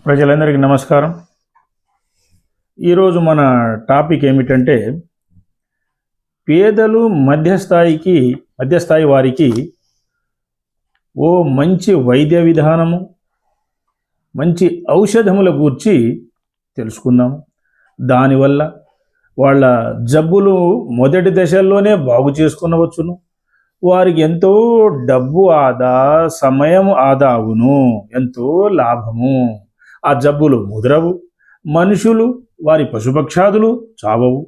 ప్రజలందరికీ నమస్కారం. ఈరోజు మన టాపిక్ ఏమిటంటే పేదలు మధ్యస్థాయి వారికి ఓ మంచి వైద్య విధానము, మంచి ఔషధముల గూర్చి తెలుసుకుందాం. దానివల్ల వాళ్ళ జబ్బులు మొదటి దశల్లోనే బాగు చేసుకునవచ్చును. వారికి ఎంతో డబ్బు ఆదా, సమయం ఆదా అగును, ఎంతో లాభము. ఆ జబ్బులు ముదరవు, మనుషులు వారి పశుపక్షాదులు చావవు.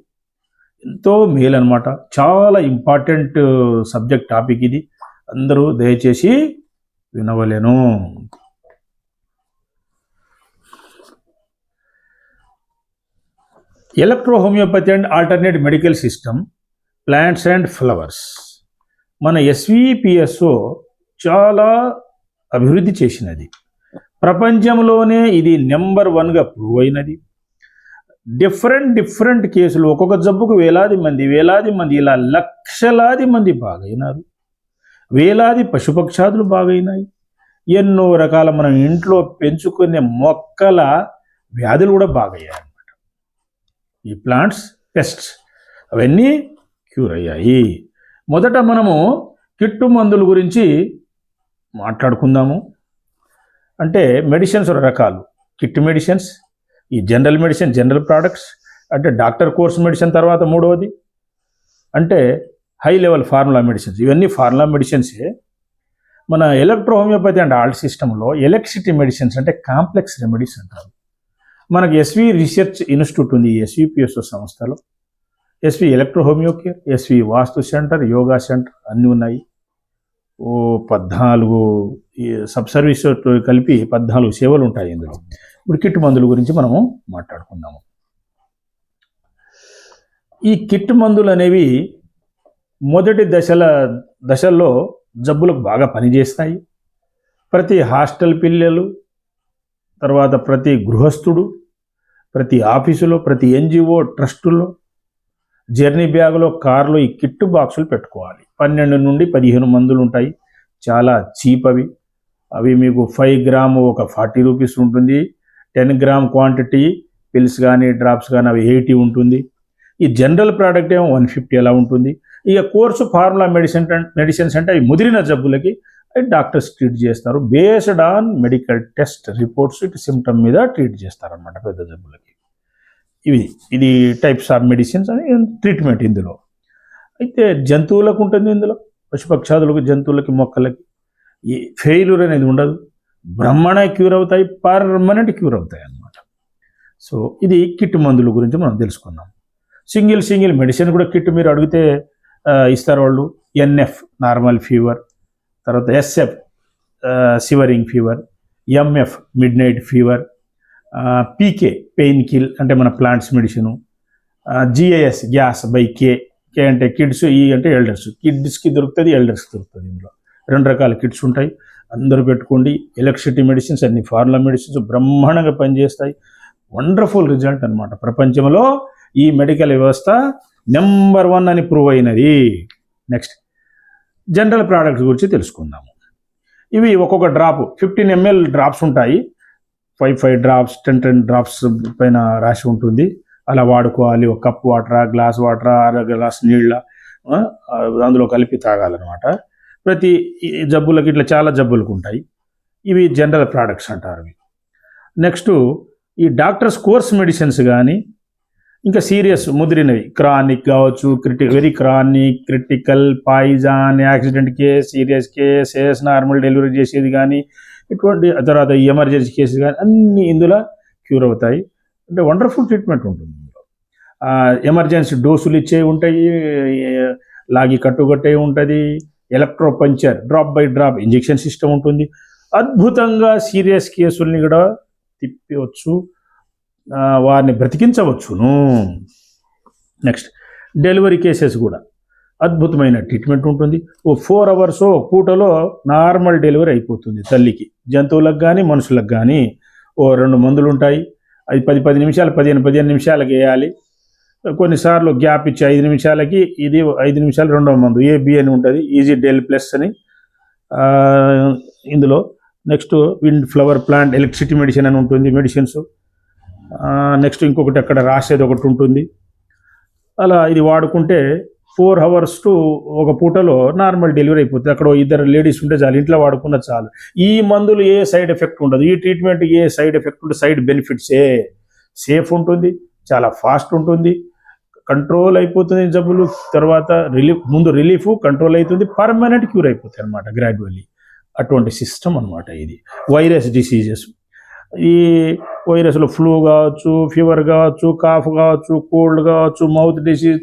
ఎంతో మేలన్నమాట. చాలా ఇంపార్టెంట్ సబ్జెక్ట్ టాపిక్ ఇది. అందరూ దయచేసి వినవలెను. Electro homeopathy and alternate medical system, plants and flowers. మన ఎస్విపిఎస్ఓ చాలా అభివృద్ధి చేసినది. ప్రపంచంలోనే ఇది నెంబర్ 1గా ప్రూవ్ అయినది. డిఫరెంట్ కేసులు, ఒక్కొక్క జబ్బుకు వేలాది మంది ఇలా లక్షలాది మంది బాగైనారు. వేలాది పశుపక్షాదులు బాగైనాయి. ఎన్నో రకాల మనం ఇంట్లో పెంచుకునే మొక్కల వ్యాధులు కూడా బాగయ్యాయి అన్నమాట. ఈ ప్లాంట్స్, పెస్ట్స్ అవన్నీ క్యూర్ అయ్యాయి. మొదట మనము కిట్టు మందుల గురించి మాట్లాడుకుందాము. అంటే మెడిసిన్స్ రకాలు, కిట్ మెడిసిన్స్, ఈ జనరల్ మెడిసిన్, జనరల్ ప్రోడక్ట్స్, అంటే డాక్టర్ కోర్స్ మెడిసిన్. తర్వాత మూడవది అంటే హై లెవెల్ ఫార్ములా మెడిసిన్స్. ఇవన్నీ ఫార్ములా మెడిసిన్సే. మన ఎలక్ట్రో హోమియోపతి అండ్ ఆల్ట్ సిస్టంలో ఎలక్ట్రిసిటీ మెడిసిన్స్ అంటే కాంప్లెక్స్ రెమెడీస్ అంటారు. మనకి ఎస్వి రీసెర్చ్ ఇన్స్టిట్యూట్ ఉంది, ఎస్విపిఎస్ఓ సంస్థలో. ఎస్వి ఎలక్ట్రో హోమియోకేర్, ఎస్వి వాస్తు సెంటర్, యోగా సెంటర్ అన్నీ ఉన్నాయి. 14 సబ్ సర్వీస్ కలిపి 14 సేవలు ఉంటాయి ఇందులో. ఇప్పుడు కిట్ మందుల గురించి మనము మాట్లాడుకుందాము. ఈ కిట్ మందులు అనేవి మొదటి దశల్లో జబ్బులకు బాగా పనిచేస్తాయి. ప్రతి హాస్టల్ పిల్లలు, తర్వాత ప్రతి గృహస్థుడు, ప్రతి ఆఫీసులో, ప్రతి ఎన్జిఓ ట్రస్టుల్లో, జర్నీ బ్యాగులో, కార్లో ఈ కిట్ బాక్సులు పెట్టుకోవాలి. 12 నుండి 15 మందులు ఉంటాయి. చాలా చీప్ అవి. మీకు 5 గ్రాము ఒక 40 రూపీస్ ఉంటుంది. 10 గ్రామ్ క్వాంటిటీ పిల్స్ కానీ డ్రాప్స్ కానీ అవి 80 ఉంటుంది. ఈ జనరల్ ప్రోడక్ట్ ఏమో 150 అలా ఉంటుంది. ఇక కోర్సు ఫార్ములా మెడిసిన్స్ అంటే అవి ముదిరిన జబ్బులకి డాక్టర్స్ ట్రీట్ చేస్తారు. Based on medical test reports, ఇటు సిమ్టమ్ మీద ట్రీట్ చేస్తారనమాట పెద్ద జబ్బులకి. ఇది టైప్స్ ఆఫ్ మెడిసిన్స్ అని ట్రీట్మెంట్ ఇందులో. అయితే జంతువులకు ఉంటుంది ఇందులో, పశుపక్షాదులకు, జంతువులకి, మొక్కలకి ఈ ఫెయిల్యూర్ అనేది ఉండదు. బ్రహ్మణ క్యూర్ అవుతాయి, పర్మనెంట్ క్యూర్ అవుతాయి అన్నమాట. సో ఇది కిట్ మందుల గురించి మనం తెలుసుకున్నాం. సింగిల్ మెడిసిన్ కూడా కిట్ మీరు అడిగితే ఇస్తారు వాళ్ళు. ఎన్ఎఫ్ నార్మల్ ఫీవర్, తర్వాత SF shivering fever, MF midnight fever, PK pain kill అంటే మన plants medicine, GIS gas by K అంటే కిడ్స్, ఈ అంటే ఎల్డర్స్. కిడ్స్కి దొరుకుతుంది, ఎల్డర్స్కి దొరుకుతుంది. ఇందులో 2 రకాల కిట్స్ ఉంటాయి. అందరూ పెట్టుకోండి. ఎలక్ట్రిసిటీ మెడిసిన్స్, అన్ని ఫార్ములా మెడిసిన్స్ బ్రహ్మాండంగా పనిచేస్తాయి. వండర్ఫుల్ రిజల్ట్ అనమాట. ప్రపంచంలో ఈ మెడికల్ వ్యవస్థ నెంబర్ 1 అని ప్రూవ్ అయినది. నెక్స్ట్ జనరల్ ప్రోడక్ట్స్ గురించి తెలుసుకుందాము. ఇవి ఒక్కొక్క డ్రాప్ 15 ml డ్రాప్స్ ఉంటాయి. 5 డ్రాప్స్, 10 డ్రాప్స్ పైన రాసి ఉంటుంది. అలా వాడుకోవాలి. ఒక కప్ వాటరా, గ్లాస్ వాటరా, గ్లాస్ నీళ్ళ అందులో కలిపి తాగాలన్నమాట. ప్రతి జబ్బులకి ఇట్లా చాలా జబ్బులకు ఉంటాయి. ఇవి జనరల్ ప్రోడక్ట్స్ అంటారు. నెక్స్ట్ ఈ డాక్టర్స్ కోర్స్ మెడిసిన్స్ కానీ, ఇంకా సీరియస్ ముదిరినవి, క్రానిక్ కావచ్చు, very chronic, critical, poison, accident case, serious cases, normal delivery చేసేది కానీ, ఇటువంటి తర్వాత ఎమర్జెన్సీ కేసెస్ కానీ అన్నీ ఇందులో క్యూర్ అవుతాయి. అంటే వండర్ఫుల్ ట్రీట్మెంట్ ఉంటుంది ఇందులో. ఎమర్జెన్సీ డోసులు ఇచ్చేవి ఉంటాయి, లాగి కట్టుగట్టే ఉంటుంది, electro puncture, drop by drop injection system ఉంటుంది. అద్భుతంగా సీరియస్ కేసుల్ని కూడా తిప్పవచ్చు, వారిని బ్రతికించవచ్చును. నెక్స్ట్ డెలివరీ కేసెస్ కూడా అద్భుతమైన ట్రీట్మెంట్ ఉంటుంది. 4 hours పూటలో నార్మల్ డెలివరీ అయిపోతుంది తల్లికి. జంతువులకు కానీ మనుషులకు కానీ 2 మందులు ఉంటాయి. అది 10 నిమిషాలు, 15 నిమిషాలకి వేయాలి. కొన్నిసార్లు గ్యాప్ ఇచ్చి 5 నిమిషాలకి, ఇది 5 నిమిషాలు రెండవ మందు ఏబి అని ఉంటుంది, ఈజీ డెల్ ప్లస్ అని. ఇందులో next wind flower plant electricity medicine అని ఉంటుంది, మెడిసిన్స్. నెక్స్ట్ ఇంకొకటి అక్కడ రాసేది ఒకటి ఉంటుంది. అలా ఇది వాడుకుంటే 4 hours టు ఒక పూటలో నార్మల్ డెలివరీ అయిపోతుంది. అక్కడ ఇద్దరు లేడీస్ ఉంటే చాలు, ఇంట్లో వాడుకున్న చాలు. ఈ మందులు ఏ సైడ్ ఎఫెక్ట్ ఉండదు, ఈ ట్రీట్మెంట్ ఏ సైడ్ ఎఫెక్ట్ ఉండదు, సైడ్ బెనిఫిట్సే. సేఫ్ ఉంటుంది, చాలా ఫాస్ట్ ఉంటుంది, కంట్రోల్ అయిపోతుంది జబ్బులు. తర్వాత ముందు రిలీఫ్ కంట్రోల్ అవుతుంది, పర్మనెంట్ క్యూర్ అయిపోతుంది అనమాట గ్రాడ్యువల్లీ. అటువంటి సిస్టమ్ అనమాట ఇది. వైరస్ డిసీజెస్, ఈ వైరస్లో ఫ్లూ కావచ్చు, ఫీవర్ కావచ్చు, కాఫ్ కావచ్చు, కోల్డ్ కావచ్చు, mouth disease,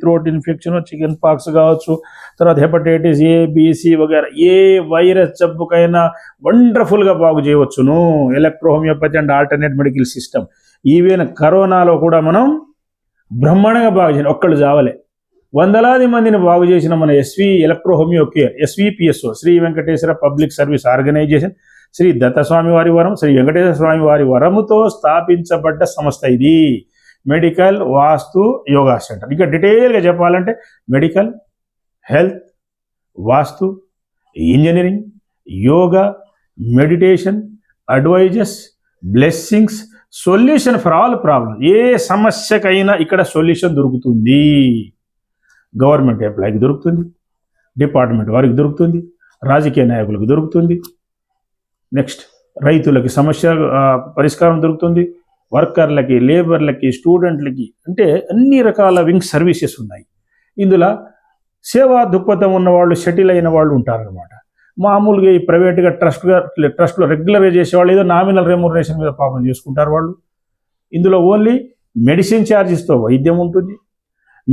throat infection, chickenpox కావచ్చు, తర్వాత హెపటైటిస్ ఏ, బిసి వగేరా ఏ వైరస్ జబ్బుకైనా వండర్ఫుల్గా బాగు చేయవచ్చును. Electrohomeopathy and alternate medical system. Even కరోనాలో కూడా మనం బ్రహ్మాండంగా బాగు చేసిన, ఒక్కళ్ళు చావలే, వందలాది మందిని బాగు చేసిన మన electrohomeo care, SVPSO, Shri Venkateswara public service organisation, Shri Dattaswami వారి వరం, శ్రీ వెంకటేశ్వర స్వామి వారి వరముతో స్థాపించబడ్డ సంస్థ ఇది. Medical vastu yoga centre. ఇక డీటెయిల్గా చెప్పాలంటే medical, health, vastu, engineering, yoga, meditation, advises, blessings, solution for all problem. ఏ సమస్యకైనా ఇక్కడ సొల్యూషన్ దొరుకుతుంది. గవర్నమెంట్ ఎంప్లాయీకి దొరుకుతుంది, డిపార్ట్మెంట్ వారికి దొరుకుతుంది, రాజకీయ నాయకులకు దొరుకుతుంది, నెక్స్ట్ రైతులకి సమస్య పరిష్కారం దొరుకుతుంది, వర్కర్లకి, లేబర్లకి, స్టూడెంట్లకి, అంటే అన్ని రకాల వింగ్ సర్వీసెస్ ఉన్నాయి. ఇందులో సేవా దృక్పథం ఉన్న వాళ్ళు, సెటిల్ అయిన వాళ్ళు ఉంటారనమాట. మామూలుగా ఈ ప్రైవేట్గా ట్రస్ట్లో రెగ్యులర్గా చేసేవాళ్ళు ఏదో నామినల్ రెమ్యునరేషన్ మీద పాపం చేసుకుంటారు వాళ్ళు. ఇందులో ఓన్లీ మెడిసిన్ ఛార్జెస్తో వైద్యం ఉంటుంది,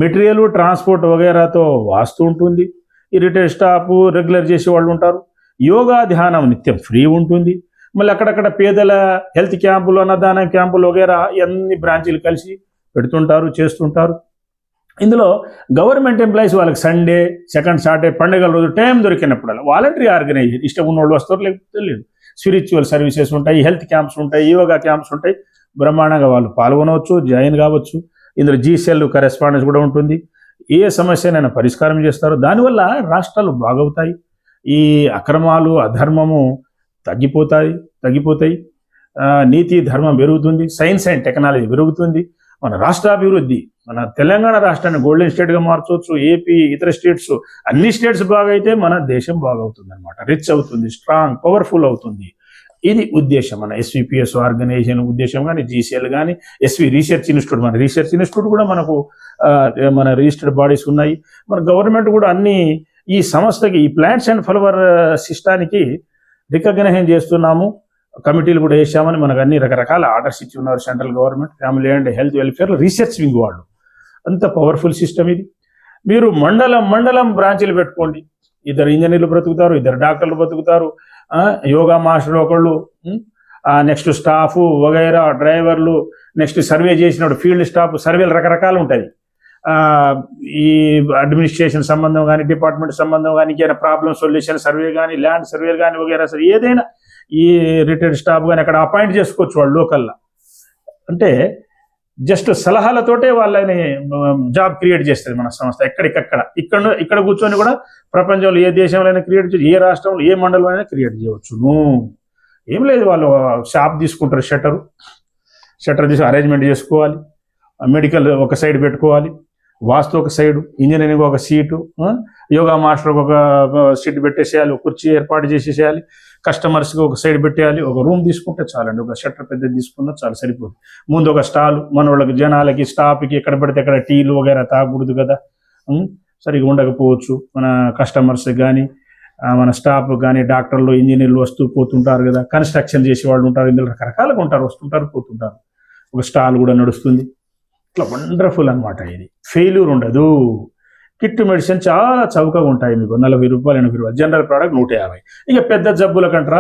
మెటీరియల్, ట్రాన్స్పోర్ట్ వగేరాతో వాస్తు ఉంటుంది. ఈ రిటైర్డ్ స్టాఫ్ రెగ్యులర్ చేసే వాళ్ళు ఉంటారు. యోగా ధ్యానం నిత్యం ఫ్రీ ఉంటుంది. మళ్ళీ అక్కడక్కడ పేదల హెల్త్ క్యాంపులు, అన్నదానం క్యాంపులు వగేరా అన్ని బ్రాంచీలు కలిసి పెడుతుంటారు, చేస్తుంటారు. ఇందులో గవర్నమెంట్ ఎంప్లాయీస్ వాళ్ళకి సండే, సెకండ్ సాటర్డే, పండుగల రోజు టైం దొరికినప్పుడు వాలంటరీ ఆర్గనైజేషన్, ఇష్టం ఉన్న వాళ్ళు వస్తారు, లేకపోతే లేదు. స్పిరిచువల్ సర్వీసెస్ ఉంటాయి, హెల్త్ క్యాంప్స్ ఉంటాయి, యోగా క్యాంప్స్ ఉంటాయి. బ్రహ్మాండంగా వాళ్ళు పాల్గొనవచ్చు, జాయిన్ కావచ్చు. ఇందులో GCL కరెస్పాండెన్స్ కూడా ఉంటుంది. ఏ సమస్యనైనా పరిష్కారం చేస్తారు. దానివల్ల రాష్ట్రాలు బాగవుతాయి. ఈ అక్రమాలు, అధర్మము తగ్గిపోతాయి. నీతి ధర్మం పెరుగుతుంది, సైన్స్ అండ్ టెక్నాలజీ పెరుగుతుంది. మన రాష్ట్రాభివృద్ధి, మన తెలంగాణ రాష్ట్రాన్ని గోల్డెన్ స్టేట్గా మార్చవచ్చు. ఏపీ, ఇతర స్టేట్స్, అన్ని స్టేట్స్ బాగైతే మన దేశం బాగవుతుంది అనమాట. రిచ్ అవుతుంది, స్ట్రాంగ్, పవర్ఫుల్ అవుతుంది. ఇది ఉద్దేశం, మన SVPSO ఆర్గనైజేషన్ ఉద్దేశం. కానీ GCL కానీ, SV రీసెర్చ్ ఇన్స్టిట్యూట్, మన రీసెర్చ్ ఇన్స్టిట్యూట్ కూడా మనకు మన రిజిస్టర్డ్ బాడీస్ ఉన్నాయి. మన గవర్నమెంట్ కూడా అన్ని ఈ సంస్థకి, ఈ ప్లాంట్స్ అండ్ ఫ్లవర్ సిస్టానికి రికగ్నైజేషన్ చేస్తున్నాము. కమిటీలు కూడా వేసామని మనకు అన్ని రకరకాల ఆర్డర్స్ ఇచ్చి ఉన్నారు central government. Family and health welfare research wing వాళ్ళు. అంత పవర్ఫుల్ సిస్టమ్ ఇది. మీరు మండలం బ్రాంచీలు పెట్టుకోండి. ఇద్దరు ఇంజనీర్లు బ్రతుకుతారు, ఇద్దరు డాక్టర్లు బ్రతుకుతారు, యోగా మాస్టర్ ఒకళ్ళు, నెక్స్ట్ స్టాఫ్ వగైరా, డ్రైవర్లు, నెక్స్ట్ సర్వే చేసినప్పుడు ఫీల్డ్ స్టాఫ్, సర్వేలు రకరకాలు ఉంటుంది. ఈ అడ్మినిస్ట్రేషన్ సంబంధం కానీ, డిపార్ట్మెంట్ సంబంధం కానీ, ఇంకేమైనా ప్రాబ్లమ్ సొల్యూషన్ సర్వే కానీ, ల్యాండ్ సర్వేలు కానీ వగైరా, సరే ఏదైనా ఈ రిటైర్డ్ స్టాఫ్ కానీ అక్కడ అపాయింట్ చేసుకోవచ్చు వాళ్ళు లోకల్లా. అంటే జస్ట్ సలహాలతోటే వాళ్ళని జాబ్ క్రియేట్ చేస్తుంది మన సంస్థ. ఇక్కడ కూర్చొని కూడా ప్రపంచంలో ఏ దేశంలో క్రియేట్ చేయవచ్చు, ఏ రాష్ట్రంలో, ఏ మండలంలో అయినా క్రియేట్ చేయవచ్చును. ఏం లేదు, వాళ్ళు షాప్ తీసుకుంటారు, షట్టర్ తీసి అరేంజ్మెంట్ చేసుకోవాలి, మెడికల్ ఒక సైడ్ పెట్టుకోవాలి, వాస్తు ఒక సైడు, ఇంజనీరింగ్ ఒక సీటు, యోగా మాస్టర్ ఒక సీట్ పెట్టేసేయాలి, ఒక కుర్చీ ఏర్పాటు చేసేసేయాలి, కస్టమర్స్కి ఒక సైడ్ పెట్టేయాలి. ఒక రూమ్ తీసుకుంటే చాలండి, ఒక షట్టర్ పెద్దది తీసుకున్నా చాలా సరిపోతుంది. ముందు ఒక స్టాల్, మన వాళ్ళకి, జనాలకి, స్టాఫ్కి ఎక్కడ పడితే అక్కడ టీలు వగైరా తాగకూడదు కదా, సరిగా ఉండకపోవచ్చు. మన కస్టమర్స్ కానీ, మన స్టాఫ్ కానీ, డాక్టర్లు, ఇంజనీర్లు వస్తూ పోతుంటారు కదా, కన్స్ట్రక్షన్ చేసే వాళ్ళు ఉంటారు, ఇందులో రకరకాలుగా ఉంటారు, వస్తుంటారు పోతుంటారు. ఒక స్టాల్ కూడా నడుస్తుంది. ఇట్లా వండర్ఫుల్ అనమాట. ఇది ఫెయిల్యూర్ ఉండదు. కిట్ మెడిసిన్ చాలా చౌకగా ఉంటాయి మీకు, 40 రూపాయలు, 80 రూపాయలు. General product 150. ఇక పెద్ద జబ్బుల కంటారా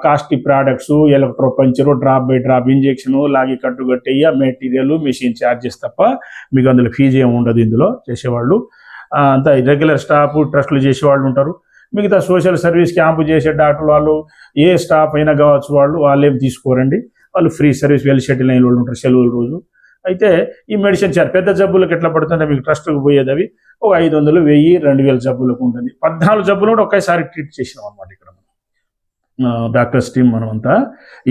కాస్టిక్ products, electro puncture, drop by drop injection, లాగి కట్టుగట్టేయ, మెటీరియల్, మెషిన్ ఛార్జెస్ తప్ప మీకు అందులో ఫీజు ఏమి ఉండదు. ఇందులో చేసేవాళ్ళు అంతా రెగ్యులర్ స్టాఫ్, ట్రస్టులు చేసేవాళ్ళు ఉంటారు. మిగతా సోషల్ సర్వీస్ క్యాంపు చేసే డాక్టర్లు వాళ్ళు, ఏ స్టాఫ్ అయినా కావచ్చు, వాళ్ళు ఏం తీసుకోరండి. వాళ్ళు ఫ్రీ సర్వీస్, వెల్ షెటిల్ అయిన వాళ్ళు ఉంటారు సెలవుల రోజు. అయితే ఈ మెడిసిన్ చార్జ్ పెద్ద జబ్బులకు ఎట్లా పడుతుంటే మీకు ట్రస్ట్కి పోయేది అవి ఒక 500, 1000, 2000 జబ్బులకు ఉంటుంది. 14 జబ్బులు కూడా ఒకేసారి ట్రీట్ చేసినాం అనమాట ఇక్కడ. డాక్టర్స్ టీం మనమంతా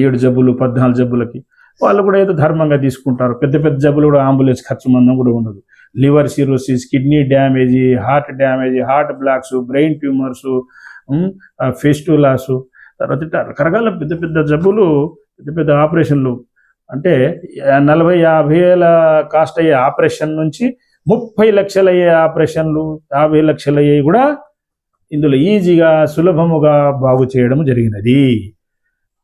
7 జబ్బులు 14 జబ్బులకి వాళ్ళు కూడా ఏదో ధర్మంగా తీసుకుంటారు. పెద్ద పెద్ద జబ్బులు కూడా అంబులెన్స్ ఖర్చు మందం కూడా ఉండదు. Liver cirrhosis, kidney damage, heart damage, heart blocks, brain tumours, fistulas, తర్వాత ఇట్లా రకరకాల పెద్ద పెద్ద జబ్బులు, పెద్ద పెద్ద ఆపరేషన్లు అంటే 40-50 వేల కాస్ట్ అయ్యే ఆపరేషన్ నుంచి 30 లక్షలు అయ్యే ఆపరేషన్లు, 50 లక్షలు అయ్యేవి కూడా ఇందులో ఈజీగా సులభముగా బాగు చేయడం జరిగినది.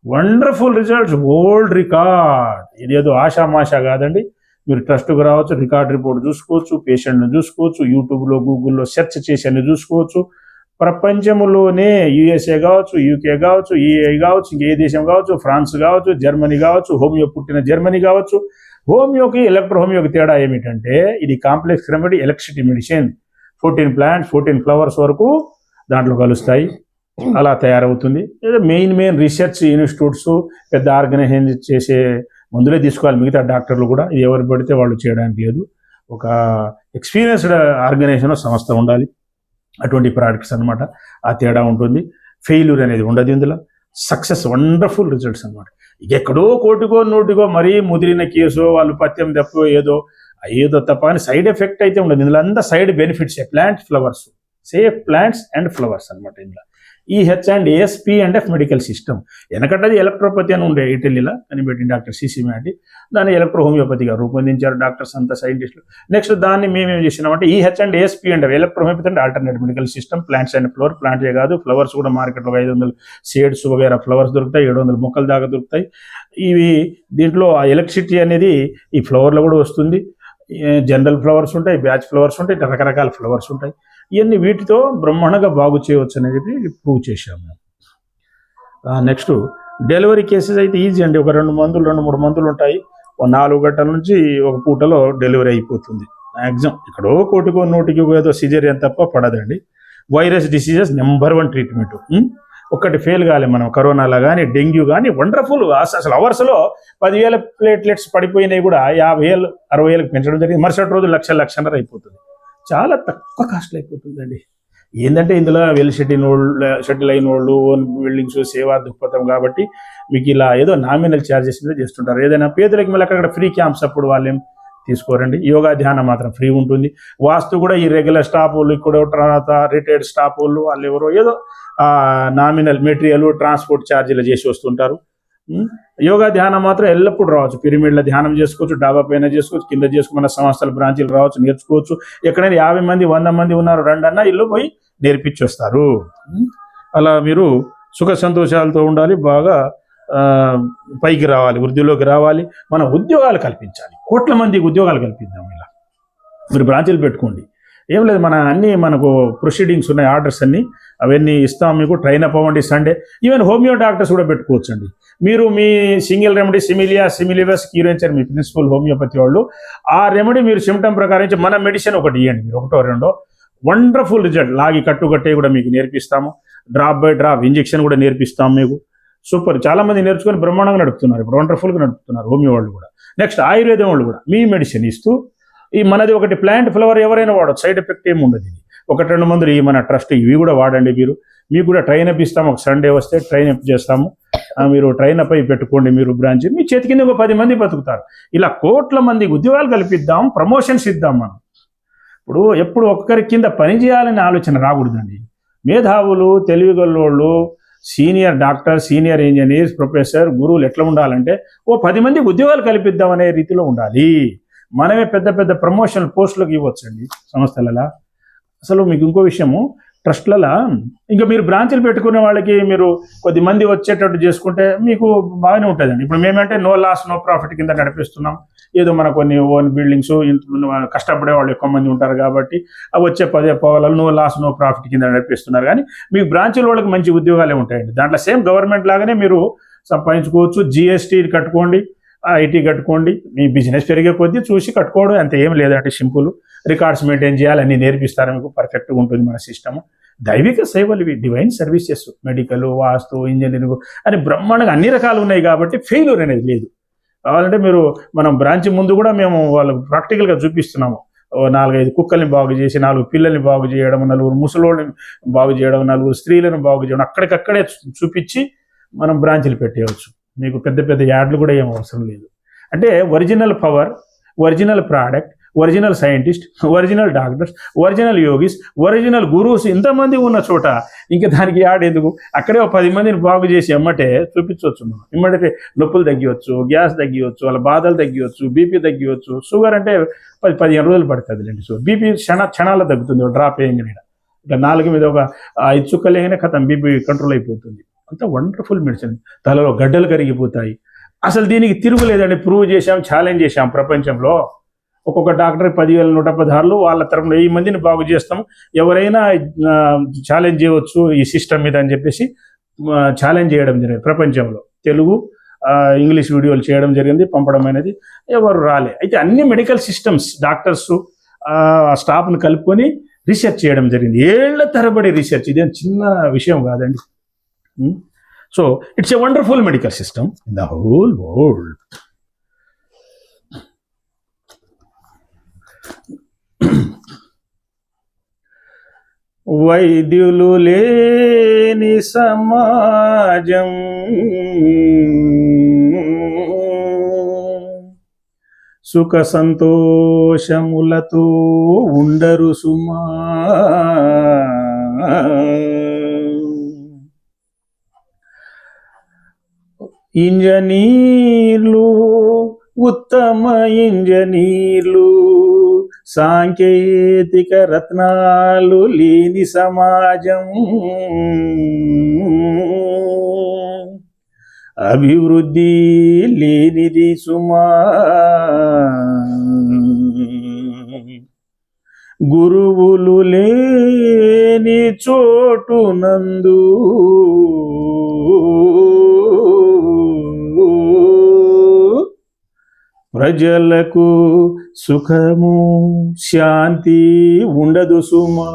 Wonderful results, old record. ఇదేదో ఆషామాషా కాదండి. మీరు ట్రస్ట్కు రావచ్చు, రికార్డ్ రిపోర్ట్ చూసుకోవచ్చు, పేషెంట్ను చూసుకోవచ్చు, యూట్యూబ్లో గూగుల్లో సెర్చ్ చేసి అన్ని చూసుకోవచ్చు. ప్రపంచంలోనే యుఎస్ఏ కావచ్చు, యూకే కావచ్చు, ఈఏ కావచ్చు, ఇంకే దేశం కావచ్చు, ఫ్రాన్స్ కావచ్చు, జర్మనీ కావచ్చు, హోమియో పుట్టిన జర్మనీ కావచ్చు. హోమియోకి ఎలక్ట్రో హోమియోకి తేడా ఏమిటంటే ఇది complex remedy, electricity medicine. 14 plants 14 flowers వరకు దాంట్లో కలుస్తాయి. అలా తయారవుతుంది. మెయిన్ రీసెర్చ్ ఇన్స్టిట్యూట్స్, పెద్ద ఆర్గనైజేషన్ చేసే మందులే తీసుకోవాలి. మిగతా డాక్టర్లు కూడా ఇది ఎవరు పడితే వాళ్ళు చేయడానికి లేదు. ఒక ఎక్స్పీరియన్స్డ్ ఆర్గనైజేషన్ సంస్థ ఉండాలి. అటువంటి ప్రోడక్ట్స్ అనమాట. ఆ తేడా ఉంటుంది. ఫెయిల్యూర్ అనేది ఉండదు ఇందులో. సక్సెస్, వండర్ఫుల్ రిజల్ట్స్ అనమాట. ఎక్కడో కోటికో నూటికో మరీ ముదిరిన కేసు, వాళ్ళు పత్యం తప్ప ఏదో తప్ప అని సైడ్ ఎఫెక్ట్ అయితే ఉండదు. ఇందులో అంతా side benefits. Plant flowers, safe plants and flowers అనమాట. ఇందులో EH&S P&F medical system. వెనకటది electropathy అని ఉండే ఇటలీలో కనిపెట్టిన డాక్టర్ సిసి మ్యాటి. దాన్ని ఎలక్ట్రో హోమియోపతిగా రూపొందించారు డాక్టర్స్ అంతా, సైంటిస్టులు. నెక్స్ట్ దాన్ని మేమేం చేసినామంటే EH&S P&F ఎలక్ట్రో హోమియోపతి అంటే alternate medical system. Plants and flower, ప్లాంట్సే కాదు ఫ్లవర్స్ కూడా మార్కెట్లో 500 షేడ్స్ వగైరా ఫ్లవర్స్ దొరుకుతాయి, 700 మొక్కల దాకా దొరుకుతాయి. ఇవి దీంట్లో ఆ ఎలక్ట్రిసిటీ అనేది ఈ ఫ్లవర్లో కూడా వస్తుంది. జనరల్ ఫ్లవర్స్ ఉంటాయి, బ్యాచ్ ఫ్లవర్స్ ఉంటాయి, రకరకాల ఫ్లవర్స్ ఉంటాయి. ఇవన్నీ వీటితో బ్రహ్మాండంగా బాగు చేయవచ్చు అని చెప్పి ప్రూవ్ చేశాము మేము. నెక్స్ట్ డెలివరీ కేసెస్ అయితే ఈజీ అండి. ఒక 2-3 మందులు ఉంటాయి. 4 గంటల నుంచి ఒక పూటలో డెలివరీ అయిపోతుంది. మ్యాక్సిమం ఎక్కడో కోటికో నూటికి ఏదో సిజేరియన్ తప్ప పడదండి. Virus diseases number 1 treatment. ఒక్కటి ఫెయిల్ కాలే మనం. కరోనాలో కానీ, డెంగ్యూ కానీ వండర్ఫుల్. అసలు అవర్స్లో 10,000 ప్లేట్లెట్స్ పడిపోయినాయి కూడా 50,000 60,000 పెంచడం జరిగింది. మరుసటి రోజు 1,00,000 అయిపోతుంది. చాలా తక్కువ కాస్ట్లో అయిపోతుందండి. ఏంటంటే ఇందులో వెల్ షెటిల్ అయిన వాళ్ళు, ఓన్ బిల్డింగ్స్, సేవా దృక్పథం కాబట్టి మీకు ఇలా ఏదో నామినల్ ఛార్జెస్ మీద చేస్తుంటారు. ఏదైనా పేదలకు మళ్ళీ అక్కడ ఫ్రీ క్యాంప్స్ అప్పుడు వాళ్ళేం తీసుకోరండి. యోగా ధ్యానం మాత్రం ఫ్రీ ఉంటుంది. వాస్తు కూడా ఈ రెగ్యులర్ స్టాఫ్ వాళ్ళు, ఇక్కడ తర్వాత రిటైర్డ్ స్టాఫ్ వాళ్ళు ఎవరో ఏదో నామినల్ మెటీరియల్, ట్రాన్స్పోర్ట్ ఛార్జీలు చేసి వస్తుంటారు. యోగా ధ్యానం మాత్రం ఎల్లప్పుడూ రావచ్చు. పిరమిడ్లో ధ్యానం చేసుకోవచ్చు, డాబా పైన చేసుకోవచ్చు, కింద చేసుకో మన సంస్థల బ్రాంచీలు రావచ్చు, నేర్చుకోవచ్చు. ఎక్కడైనా 50 మంది 100 మంది ఉన్నారు, రండన్నా ఇల్లు పోయి నేర్పించి వస్తారు. అలా మీరు సుఖ సంతోషాలతో ఉండాలి, బాగా పైకి రావాలి, వృద్ధిలోకి రావాలి. మనం ఉద్యోగాలు కల్పించాలి. కోట్ల మందికి ఉద్యోగాలు కల్పిద్దాం. ఇలా మీరు బ్రాంచీలు పెట్టుకోండి. ఏం లేదు, మనకు ప్రొసీడింగ్స్ ఉన్నాయి, ఆర్డర్స్ అన్నీ అవన్నీ ఇస్తాం మీకు. ట్రైన్ అప్ అవ్వండి సండే. ఈవెన్ హోమియో డాక్టర్స్ కూడా పెట్టుకోవచ్చు అండి. మీరు మీ సింగిల్ రెమెడీ సిమిలివస్ క్యూరెన్చర్ మీ ప్రిన్సిపల్ హోమియోపతి వాళ్ళు ఆ రెమెడీ మీరు సిమ్టమ్ ప్రకారం ఇచ్చి మన మెడిసిన్ ఒకటి ఇవ్వండి. మీరు 1-2 వండర్ఫుల్ రిజల్ట్. లాగి కట్టే కూడా మీకు నేర్పిస్తాము. డ్రాప్ బై డ్రాప్ ఇంజెక్షన్ కూడా నేర్పిస్తాం మీకు. సూపర్. చాలామంది నేర్చుకొని బ్రహ్మాండంగా నడుపుతున్నారు. ఇప్పుడు వండర్ఫుల్గా నడుపుతున్నారు హోమియో వాళ్ళు కూడా. నెక్స్ట్ ఆయుర్వేదం వాళ్ళు కూడా మీ మెడిసిన్ ఇస్తూ ఈ మనది ఒకటి ప్లాంట్ ఫ్లవర్ ఎవరైనా వాడచ్చు. సైడ్ ఎఫెక్ట్ ఏమి ఉండదు. ఇది 1-2 మందులు ఈ మన ట్రస్ట్ ఇవి కూడా వాడండి. మీకు కూడా ట్రైన్ అప్ ఇస్తాము. ఒక సండే వస్తే ట్రైన్ అప్ చేస్తాము. మీరు ట్రైన్ అప్ అయి పెట్టుకోండి. మీరు బ్రాంచ్ మీ చేతి కింద ఒక 10 మంది బతుకుతారు. ఇలా కోట్ల మందికి ఉద్యోగాలు కల్పిద్దాం, ప్రమోషన్స్ ఇద్దాం. మనం ఇప్పుడు ఎప్పుడు ఒక్కరి కింద పని చేయాలనే ఆలోచన రాకూడదండి. మేధావులు, తెలివిగల్లోళ్ళు, senior doctor, senior engineers, professor, గురువులు ఎట్లా ఉండాలంటే 10 మందికి ఉద్యోగాలు కల్పిద్దాం అనే రీతిలో ఉండాలి. మనమే పెద్ద పెద్ద ప్రమోషనల్ పోస్టులకు ఇవ్వచ్చండి సంస్థలలో. అసలు మీకు ఇంకో విషయము, ట్రస్ట్లలో ఇంకా మీరు బ్రాంచ్లు పెట్టుకునే వాళ్ళకి మీరు కొద్ది మంది వచ్చేటట్టు చేసుకుంటే మీకు బాగానే ఉంటుందండి. ఇప్పుడు మేమంటే నో లాస్ నో ప్రాఫిట్ కింద నడిపిస్తున్నాం. ఏదో మన కొన్ని ఓన్ బిల్డింగ్స్, కష్టపడే వాళ్ళు ఎక్కువ మంది ఉంటారు కాబట్టి అవి వచ్చే 10 పావలాలు నో లాస్ నో ప్రాఫిట్ కింద నడిపిస్తున్నారు. కానీ మీకు బ్రాంచ్ల వాళ్ళకి మంచి ఉద్యోగాలే ఉంటాయండి. దాంట్లో సేమ్ గవర్నమెంట్ లాగానే మీరు సంపాదించుకోవచ్చు. GST కట్టుకోండి, IT కట్టుకోండి. మీ బిజినెస్ పెరిగే కొద్దీ చూసి కట్టుకోవడం, అంత ఏం లేదంటే సింపుల్. రికార్డ్స్ మెయింటైన్ చేయాలి, అన్నీ నేర్పిస్తారు మీకు. పర్ఫెక్ట్గా ఉంటుంది మన సిస్టమ్. దైవిక సేవలు ఇవి, డివైన్ సర్వీసెస్, మెడికల్, వాస్తు, ఇంజనీరింగ్ అని బ్రహ్మాండంగా అన్ని రకాలు ఉన్నాయి కాబట్టి ఫెయిల్యూర్ అనేది లేదు. కావాలంటే మనం బ్రాంచ్ ముందు కూడా మేము వాళ్ళకు ప్రాక్టికల్గా చూపిస్తున్నాము. 4-5 కుక్కల్ని బాగు చేసి, 4 పిల్లల్ని బాగు చేయడం, 4 ముసలోళ్ళని బాగు చేయడం, 4 స్త్రీలను బాగు చేయడం అక్కడికక్కడే చూపించి మనం బ్రాంచ్లు పెట్టేయవచ్చు. మీకు పెద్ద పెద్ద యాడ్లు కూడా ఏం అవసరం లేదు. అంటే original power, original product, original scientist, original doctors, original yogis, original గురువుస్ ఇంతమంది ఉన్న చోట ఇంకా దానికి యాడ్ ఎందుకు? అక్కడే 10 మందిని బాగు చేసి ఎమ్మటే చూపించవచ్చు. మనం ఎమ్మటే నొప్పులు తగ్గివచ్చు, గ్యాస్ తగ్గివచ్చు, వాళ్ళ బాధలు తగ్గివచ్చు, బీపీ తగ్గివచ్చు. షుగర్ అంటే 10-15 రోజులు పడుతుంది లేండి. సో బీపీ క్షణాల్లో తగ్గుతుంది డ్రాప్ వేయగానే. ఇట్లా 4 మీద ఒక 5 చుక్కలు వేయగానే కథం బీపీ కంట్రోల్ అయిపోతుంది. అంత వండర్ఫుల్ మెడిసిన్. తలలో గడ్డలు కరిగిపోతాయి. అసలు దీనికి తిరుగులేదండి. ప్రూవ్ చేశాం, ఛాలెంజ్ చేశాం. ప్రపంచంలో ఒక్కొక్క డాక్టర్ 10,116 వాళ్ళ తరపున 1000 మందిని బాగు చేస్తాం, ఎవరైనా ఛాలెంజ్ చేయవచ్చు ఈ సిస్టమ్ మీద అని చెప్పేసి ఛాలెంజ్ చేయడం జరిగింది. ప్రపంచంలో తెలుగు ఇంగ్లీష్ వీడియోలు చేయడం జరిగింది, పంపడం అనేది. ఎవరు రాలే. అయితే అన్ని మెడికల్ సిస్టమ్స్ డాక్టర్స్ స్టాఫ్ను కలుపుకొని రీసెర్చ్ చేయడం జరిగింది. ఏళ్ల తరబడి రీసెర్చ్. ఇదేం చిన్న విషయం కాదండి. So it's a wonderful medical system in the whole world. వైద్యులు లేని సమాజం సుఖ సంతోషములతో ఉండరు సుమా. ఇంజనీర్లు, ఉత్తమ ఇంజనీర్లు, సాంకేతిక రత్నాలు లేని సమాజం అభివృద్ధి లేనిది సుమా. గురువులు లేని చోటు నందు ప్రజలకు సుఖము శాంతి ఉండదు సుమా.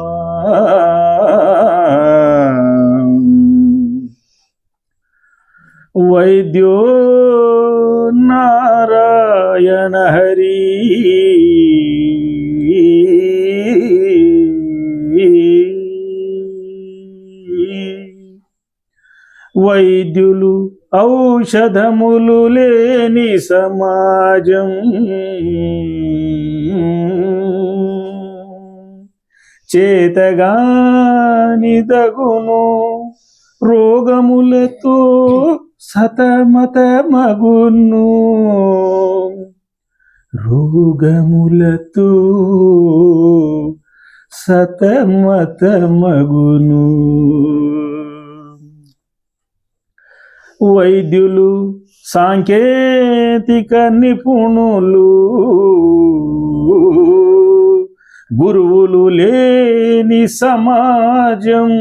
వైద్యో నారాయణ హరి వైద్యులు ఔషధములు లేని సమాజం చేతగాని తగును రోగములతో సతమతమగును. రోగములతో సతమతమగును. వైద్యులు సాంకేతిక నిపుణులు, గురువులు లేని సమాజం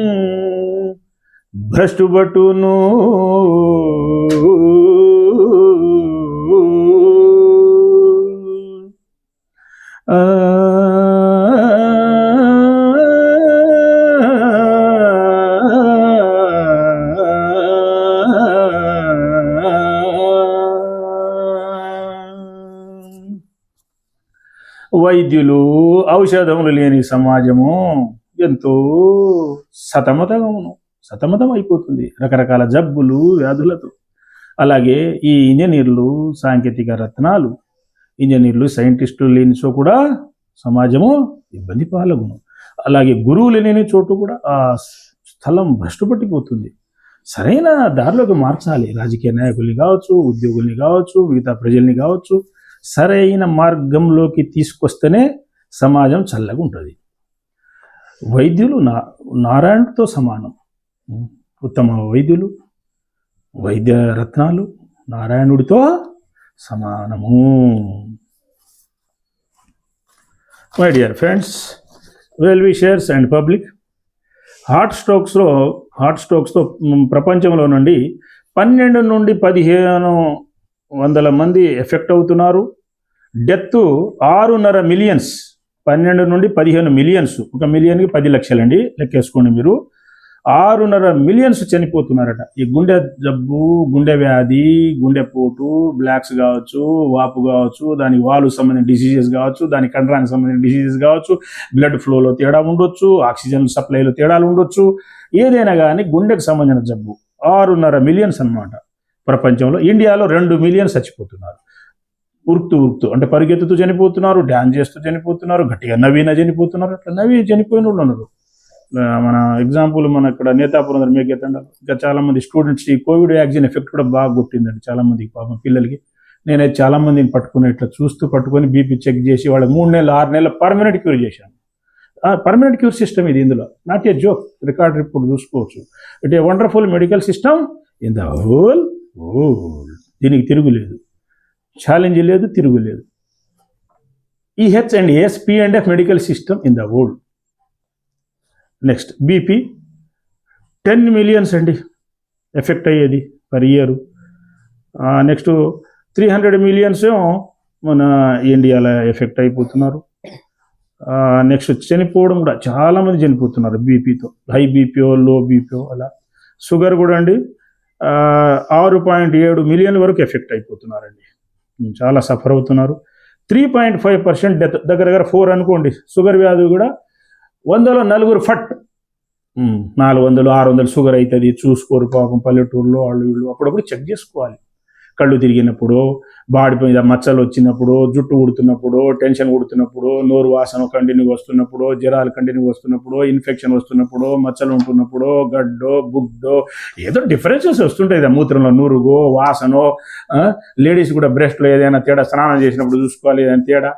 భ్రష్టుబట్టును. వైద్యులు ఔషధములు లేని సమాజము ఎంతో సతమతం అయిపోతుంది రకరకాల జబ్బులు వ్యాధులతో. అలాగే ఈ ఇంజనీర్లు, సాంకేతిక రత్నాలు, ఇంజనీర్లు, సైంటిస్టులు లేని చోటు కూడా సమాజము ఇబ్బంది పాలగును. అలాగే గురువులు లేని చోటు కూడా ఆ స్థలం భ్రష్టుపట్టిపోతుంది. సరైన దారిలోకి మార్చాలి. రాజకీయ నాయకుల్ని కావచ్చు, ఉద్యోగుల్ని కావచ్చు, మిగతా ప్రజల్ని కావచ్చు, సరైన మార్గంలోకి తీసుకొస్తేనే సమాజం చల్లగా ఉంటుంది. వైద్యులు నారాయణుడితో సమానం. ఉత్తమ వైద్యులు, వైద్య రత్నాలు నారాయణుడితో సమానము. My dear friends, well wishers and public, heart స్ట్రోక్స్తో ప్రపంచంలో నుండి 12 నుండి 1500 మంది ఎఫెక్ట్ అవుతున్నారు. డెత్ 6.5 మిలియన్స్, 12 నుండి 15 మిలియన్స్, 1 మిలియన్కి 10 లక్షలండి లెక్కేసుకోండి మీరు. 6.5 మిలియన్స్ చనిపోతున్నారట. ఈ గుండె జబ్బు, గుండె వ్యాధి, గుండెపోటు, బ్లాక్స్ కావచ్చు, వాపు కావచ్చు, దానికి వాల్వ్ సంబంధించిన డిసీజెస్ కావచ్చు, దాని కండరానికి సంబంధించిన డిసీజెస్ కావచ్చు, బ్లడ్ ఫ్లోలో తేడా ఉండొచ్చు, ఆక్సిజన్ సప్లైలో తేడాలు ఉండొచ్చు. ఏదైనా కానీ గుండెకు సంబంధించిన జబ్బు 6.5 మిలియన్స్ అన్నమాట ప్రపంచంలో. ఇండియాలో 2 మిలియన్స్ చచ్చిపోతున్నారు. ఉరుకుతూ అంటే పరిగెత్తుతూ చనిపోతున్నారు, డ్యాన్స్ చేస్తూ చనిపోతున్నారు, గట్టిగా నవ్వినా చనిపోతున్నారు. అట్లా నవ్వి చనిపోయిన వాళ్ళు ఉన్నారు. మన ఎగ్జాంపుల్ మన ఇక్కడ నేతాపురం మీకు ఎత్తండి. ఇంకా చాలామంది స్టూడెంట్స్ ఈ కోవిడ్ వ్యాక్సిన్ ఎఫెక్ట్ కూడా బాగా కొట్టిందండి చాలామందికి, పాపం పిల్లలకి. నేనైతే చాలామందిని ఇట్లా పట్టుకొని బీపీ చెక్ చేసి వాళ్ళకి 3 నెలలు 6 నెలలు పర్మనెంట్ క్యూర్ చేశాను. పర్మనెంట్ క్యూర్ సిస్టమ్ ఇది. ఇందులో not a joke, record report చూసుకోవచ్చు. It a wonderful medical system in the whole world. దీనికి తిరుగులేదు, ఛాలెంజ్ లేదు, తిరుగులేదు. EH&S P&F medical system in the world. Next BP 10 millions అండి ఎఫెక్ట్ అయ్యేది పర్ ఇయర్. నెక్స్ట్ 300 మిలియన్స్ మన ఇండియాలో ఎఫెక్ట్ అయిపోతున్నారు. నెక్స్ట్ చనిపోవడం కూడా చాలామంది చనిపోతున్నారు బీపీతో, హై బీపీఓ, లో బీపీఓ అలా. షుగర్ కూడా అండి 6.7 మిలియన్ వరకు ఎఫెక్ట్ అయిపోతున్నారండి, చాలా సఫర్ అవుతున్నారు. 3.5% డెత్, దగ్గర 4 అనుకోండి. షుగర్ వ్యాధి కూడా 100లో 4 ఫట్, 400 600 షుగర్ అవుతుంది. చూసుకోరు పాపం పల్లెటూరులో వాళ్ళు వీళ్ళు. అప్పుడప్పుడు చెక్ చేసుకోవాలి. కళ్ళు తిరిగినప్పుడు, బాడీ మీద మచ్చలు వచ్చినప్పుడు, జుట్టు ఉడుతున్నప్పుడు, టెన్షన్ ఉడుతున్నప్పుడు, నోరు వాసన కంటిన్యూగా వస్తున్నప్పుడు, జ్వరాలు కంటిన్యూగా వస్తున్నప్పుడు, ఇన్ఫెక్షన్ వస్తున్నప్పుడు, మచ్చలు ఉంటున్నప్పుడు, గడ్డో బుడ్డో ఏదో డిఫరెన్సెస్ వస్తుంటాయి. మూత్రంలో నురుగో వాసనో, లేడీస్ కూడా బ్రెస్ట్లో ఏదైనా తేడా, స్నానం చేసినప్పుడు చూసుకోవాలి ఏదైనా తేడా.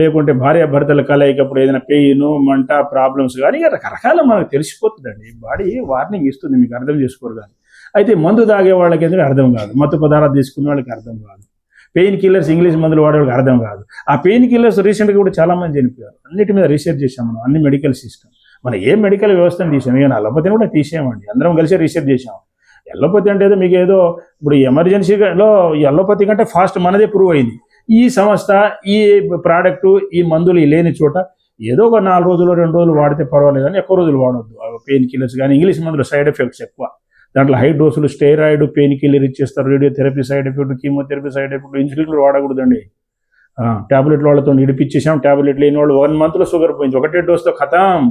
లేకుంటే భార్యాభర్తల కలయికప్పుడు ఏదైనా పెయిన్, మంట, ప్రాబ్లమ్స్ కానీ రకరకాల మనకు తెలిసిపోతుందండి. బాడీ వార్నింగ్ ఇస్తుంది, మీకు అర్థం చేసుకోరు. కానీ అయితే మందు తాగే వాళ్ళకి ఎందుకంటే అర్థం కాదు, మత్తు పదార్థాలు తీసుకునే వాళ్ళకి అర్థం కాదు, పెయిన్ కిల్లర్స్ ఇంగ్లీష్ మందులు వాడే వాళ్ళకి అర్థం కాదు. ఆ పెయిన్ కిల్లర్స్ రీసెంట్గా కూడా చాలామంది చనిపోయారు. అన్నిటి మీద రీసెర్చ్ చేసాం మనం, అన్ని మెడికల్ సిస్టమ్. మనం ఏ మెడికల్ వ్యవస్థను తీసాం, ఇక అల్లపతిని కూడా తీసేయమండి, అందరం కలిసి రీసెర్చ్ చేసాం. ఎల్లపతి అంటే ఏదో మీకు ఏదో ఇప్పుడు ఎమర్జెన్సీలో ఈ అల్లపతి కంటే ఫాస్ట్ మనదే ప్రూవ్ అయింది. ఈ సంస్థ ఈ ప్రోడక్టు ఈ మందులు లేని చోట ఏదో ఒక 4 రోజులు 2 రోజులు వాడితే పర్వాలేదు, కానీ ఎక్కువ రోజులు వాడొద్దు. పెయిన్ కిల్లర్స్ కానీ ఇంగ్లీష్ మందులు సైడ్ ఎఫెక్ట్స్ ఎక్కువ. దాంట్లో హై డోసులు స్టెరాయిడ్, పెయిన్ కిల్లర్ ఇచ్చేస్తారు, radiotherapy side effect, chemotherapy side effect. ఇన్సులిన్లు వాడకూడదండి. ట్యాబ్లెట్ వాళ్ళతో ఇడిపించేసాం. ట్యాబ్లెట్ లేని వాళ్ళు 1 మంత్లో షుగర్ పోయింది, ఒకటే డోస్తో ఖతం.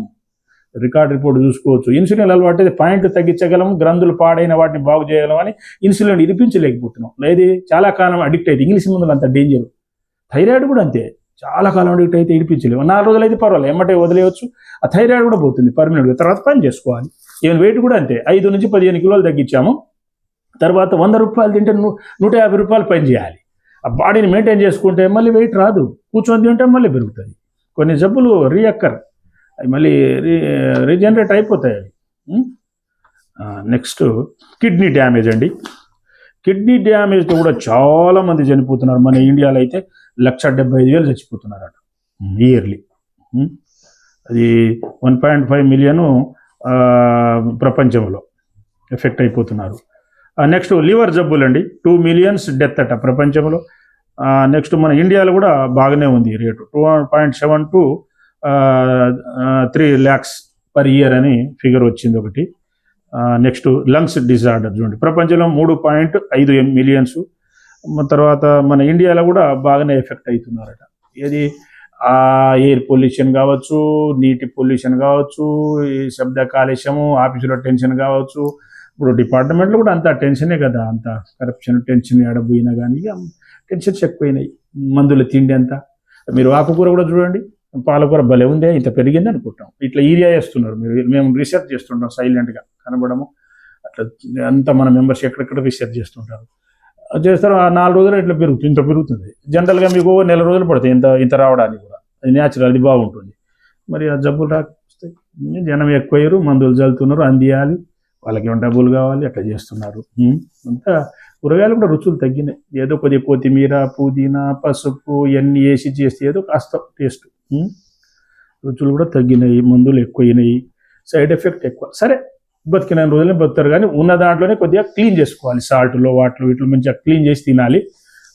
రికార్డ్ రిపోర్ట్ చూసుకోవచ్చు. ఇన్సులిన్ అలవాటు పాయింట్ తగ్గించగలము, గ్రంథులు పాడైన వాటిని బాగు చేయగలం అని ఇన్సులిన్ ఇడిపించలేకపోతున్నాం. లేదు చాలా కాలం అడిక్ట్ అయితే ఇంగ్లీష్ మందులు అంత డేంజర్. థైరాయిడ్ కూడా అంతే, చాలా కాలం అడిక్ట్ అయితే ఇడిపించలేము. 4 రోజులు అయితే పర్వాలేదు, ఎమ్మటే వదిలేయచ్చు. ఆ థైరాయిడ్ కూడా పోతుంది పర్మనెంట్గా, తర్వాత పని చేసుకోవాలి. ఈవెన్ వెయిట్ కూడా అంతే, 5 నుంచి 15 కిలోలు తగ్గించాము. తర్వాత 100 రూపాయలు తింటే 150 రూపాయలు పని చేయాలి. ఆ బాడీని మెయింటైన్ చేసుకుంటే మళ్ళీ వెయిట్ రాదు, కూర్చొని తింటే మళ్ళీ పెరుగుతుంది. కొన్ని జబ్బులు రీఅక్కర్, అవి మళ్ళీ రీజనరేట్ అయిపోతాయి అవి. నెక్స్ట్ కిడ్నీ డ్యామేజ్ అండి. కిడ్నీ డ్యామేజ్తో కూడా చాలామంది చనిపోతున్నారు. మన ఇండియాలో అయితే 1,75,000 చచ్చిపోతున్నారట ఇయర్లీ. అది 1.5 మిలియన్ ప్రపంచంలో ఎఫెక్ట్ అయిపోతున్నారు. నెక్స్ట్ లివర్ జబ్బులు అండి, 2 మిలియన్స్ డెత్ అట ప్రపంచంలో. నెక్స్ట్ మన ఇండియాలో కూడా బాగానే ఉంది rate, 2.7 to 3 lakhs per year అని ఫిగర్ వచ్చింది ఒకటి. నెక్స్ట్ లంగ్స్ డిజార్డర్ చూడండి, ప్రపంచంలో 3.5 మిలియన్స్. తర్వాత మన ఇండియాలో కూడా బాగానే ఎఫెక్ట్ అవుతున్నారట. ఏది ఎయిర్ పొల్యూషన్ కావచ్చు, నీటి పొల్యూషన్ కావచ్చు, ఈ శబ్ద కాలుష్యము, ఆఫీసులో టెన్షన్ కావచ్చు. ఇప్పుడు డిపార్ట్మెంట్లో కూడా అంత టెన్షనే కదా, అంత కరప్షన్ టెన్షన్ ఎడబోయినా కానీ ఇక టెన్షన్స్ ఎక్కువైనాయి. మందుల తిండి అంతా. మీరు ఆకుకూర కూడా చూడండి, పాలకూర భలే ఉందే, ఇంత పెరిగింది అనుకుంటాం. ఇట్లా ఏరియా వేస్తున్నారు. మేము రీసెర్చ్ చేస్తుంటాం సైలెంట్గా కనబడము. అట్లా అంతా మన మెంబర్స్ ఎక్కడెక్కడ రీసెర్చ్ చేస్తుంటారు. చేస్తారు. ఆ 4 రోజులు ఇట్లా ఇంత పెరుగుతుంది. జనరల్గా మీకు 1 రోజులు పడుతుంది ఇంత రావడానికి కూడా. అది న్యాచురల్, అది బాగుంటుంది. మరి ఆ జబ్బులు రాకొస్తాయి. జనం ఎక్కువయ్యారు, మందులు చల్లుతున్నారు, అందియాలి, వాళ్ళకి ఏమైనా డబ్బులు కావాలి, అట్లా చేస్తున్నారు. అంతా కూరగాయలు కూడా రుచులు తగ్గినాయి. ఏదో కొద్దిగా కొత్తిమీర, పుదీనా, పసుపు ఇవన్నీ వేసి చేస్తే ఏదో కాస్త టేస్ట్. రుచులు కూడా తగ్గినాయి, మందులు ఎక్కువైనాయి, సైడ్ ఎఫెక్ట్ ఎక్కువ. సరే బతికిన రోజులే బతుకుతారు, కానీ ఉన్న దాంట్లోనే కొద్దిగా క్లీన్ చేసుకోవాలి. సాల్ట్లో వాటిలో వీటిలో మంచిగా క్లీన్ చేసి తినాలి.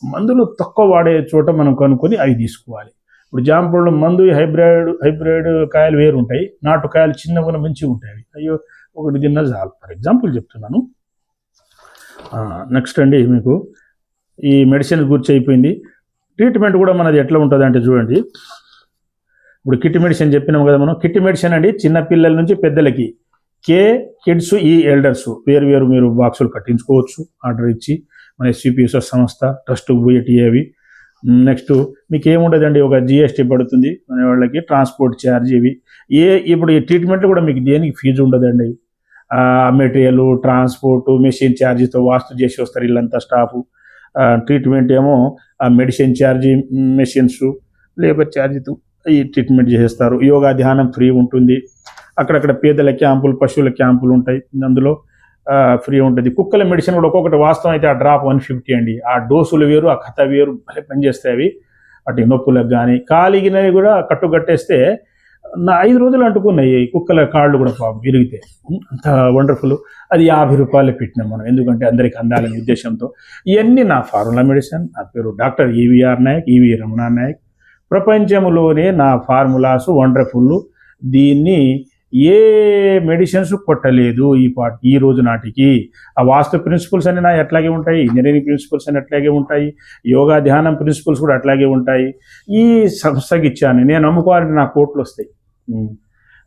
మందులు తక్కువ వాడే చోట మనం కనుక్కొని అవి తీసుకోవాలి. ఇప్పుడు జాంపళ్ళు మందు హైబ్రిడ్ కాయలు వేరు ఉంటాయి, నాటు కాయలు చిన్నగా మంచిగా ఉంటాయి. అయ్యో ఒకటి తిన్నా చాలు, ఫర్ ఎగ్జాంపుల్ చెప్తున్నాను. నెక్స్ట్ అండి, మీకు ఈ మెడిసిన్ గురించి అయిపోయింది. ట్రీట్మెంట్ కూడా మనది ఎట్లా ఉంటుంది అంటే చూడండి, ఇప్పుడు కిట్ మెడిసిన్ చెప్పినాం కదా మనం. కిట్ మెడిసిన్ అండి చిన్నపిల్లల నుంచి పెద్దలకి కే కిడ్స్ ఈ ఎల్డర్స్ వేరు వేరు మీరు బాక్సులు కట్టించుకోవచ్చు ఆర్డర్ ఇచ్చి మన ఎస్సిపిఎస్ సంస్థ ట్రస్ట్కి పోయేటి అవి. నెక్స్ట్ మీకు ఏముండదండి, ఒక జిఎస్టీ పడుతుంది మన వాళ్ళకి, ట్రాన్స్పోర్ట్ ఛార్జ్ ఇవి. ఇప్పుడు ఈ ట్రీట్మెంట్ కూడా మీకు దేనికి ఫీజు ఉండదండి. మెటీరియల్, ట్రాన్స్పోర్ట్, మెషిన్ ఛార్జీతో వాస్తు చేసి వస్తారు వీళ్ళంతా స్టాఫ్. ట్రీట్మెంట్ ఏమో ఆ మెడిసిన్ ఛార్జీ, మెషిన్స్, లేబర్ ఛార్జీతో ఈ ట్రీట్మెంట్ చేసేస్తారు. యోగా ధ్యానం ఫ్రీ ఉంటుంది. అక్కడక్కడ పేదల క్యాంపులు, పశువుల క్యాంపులు ఉంటాయి, అందులో ఫ్రీ ఉంటుంది. కుక్కల మెడిసిన్ కూడా ఒక్కొక్కటి వాస్తవం అయితే ఆ డ్రాప్ 150 అండి. ఆ డోసులు వేరు, ఆ కథ వేరు, భలే పనిచేస్తాయి అవి. వాటి నొప్పులకు కానీ కాలిగినవి కూడా కట్టేస్తే నా 5 రోజులు అంటుకున్నాయి కుక్కల కాళ్ళు కూడా పాపం విరిగితే. అంత వండర్ఫుల్. అది 50 రూపాయలు పెట్టినాం మనం, ఎందుకంటే అందరికి అందాలనే ఉద్దేశంతో. ఇవన్నీ నా ఫార్ములా మెడిసిన్. నా పేరు doctor EVR Nayak, EV Ramana Nayak. ప్రపంచంలోనే నా ఫార్ములాస్ వండర్ఫుల్. దీన్ని ఏ మెడిసిన్స్ కొట్టలేదు ఈ రోజు నాటికి. ఆ వాస్తు ప్రిన్సిపల్స్ అన్ని నా ఎట్లాగే ఉంటాయి, ఇంజనీరింగ్ ప్రిన్సిపల్స్ అని అట్లాగే ఉంటాయి, యోగా ధ్యానం ప్రిన్సిపల్స్ కూడా అట్లాగే ఉంటాయి. ఈ సంస్థకి ఇచ్చాను, నేను అమ్ముకోవాలంటే నా కోట్లు వస్తాయి.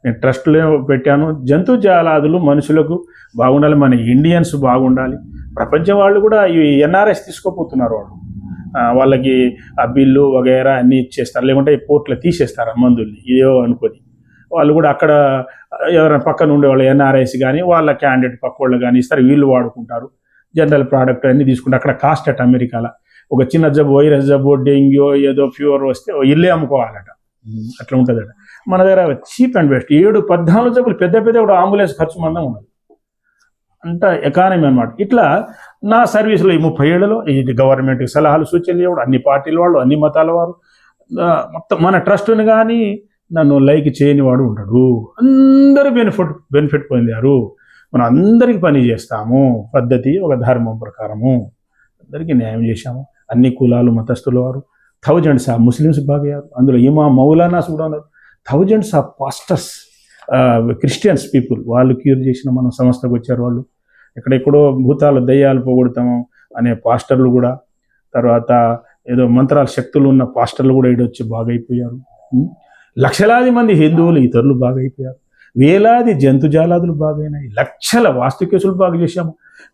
నేను ట్రస్ట్లో పెట్టాను. జంతుజాలాదులు మనుషులకు బాగుండాలి, మన ఇండియన్స్ బాగుండాలి. ప్రపంచం వాళ్ళు కూడా ఈ ఎన్ఆర్ఎస్ తీసుకోపోతున్నారు. వాళ్ళకి ఆ బిల్లు వగైరా అన్నీ ఇచ్చేస్తారు, లేకుంటే పోర్ట్లో తీసేస్తారు ఆ మందుల్ని ఇదో అనుకొని. వాళ్ళు కూడా అక్కడ ఎవరైనా పక్కన ఉండేవాళ్ళు ఎన్ఆర్ఐస్ కానీ వాళ్ళ క్యాండిడేట్ పక్క వాళ్ళు కానీ ఇస్తారు, వీళ్ళు వాడుకుంటారు. జనరల్ ప్రోడక్ట్ అన్నీ తీసుకుంటారు. అక్కడ కాస్ట్ అట్ అమెరికాలో ఒక చిన్న జబ్బు, వైరస్ జబ్బు, డెంగ్యూ, ఏదో ఫీవర్ వస్తే ఇల్లే అమ్ముకోవాలట. అట్లా ఉంటుందట. మన దగ్గర చీప్ అండ్ బెస్ట్ 7-14 జబ్బులు పెద్ద పెద్ద కూడా అంబులెన్స్ ఖర్చు మందం ఉండదు. అంత ఎకానమీ అనమాట. ఇట్లా నా సర్వీసులో ఈ 30 ఏళ్లలో ఇది గవర్నమెంట్కి సలహాలు సూచనలు ఇవ్వడం, అన్ని పార్టీల వాళ్ళు, అన్ని మతాల వారు, మొత్తం మన ట్రస్ట్ని కానీ నన్ను లైక్ చేయని వాడు ఉంటాడు. అందరూ బెనిఫిట్ పొందారు. మనం అందరికీ పని చేస్తాము, పద్ధతి ఒక ధర్మం ప్రకారము అందరికీ న్యాయం చేశాము. అన్ని కులాలు, మతస్థుల వారు, థౌజండ్స్ ఆఫ్ ముస్లిమ్స్ బాగయ్యారు. అందులో ఇమాం, మౌలానాస్ కూడా ఉన్నారు. Thousands of pastors, Christians people, వాళ్ళు క్యూర్ చేసిన మన సంస్థకు వచ్చారు. వాళ్ళు ఎక్కడెక్కడో భూతాలు, దయ్యాలు పోగొడతాము అనే పాస్టర్లు కూడా, తర్వాత ఏదో మంత్రాల శక్తులు ఉన్న పాస్టర్లు కూడా ఈడొచ్చి బాగైపోయారు. లక్షలాది మంది హిందువులు, ఇతరులు బాగైపోయారు. వేలాది జంతుజాలాదులు బాగైనాయి. లక్షల వాస్తు కేసులు బాగా చేశాము.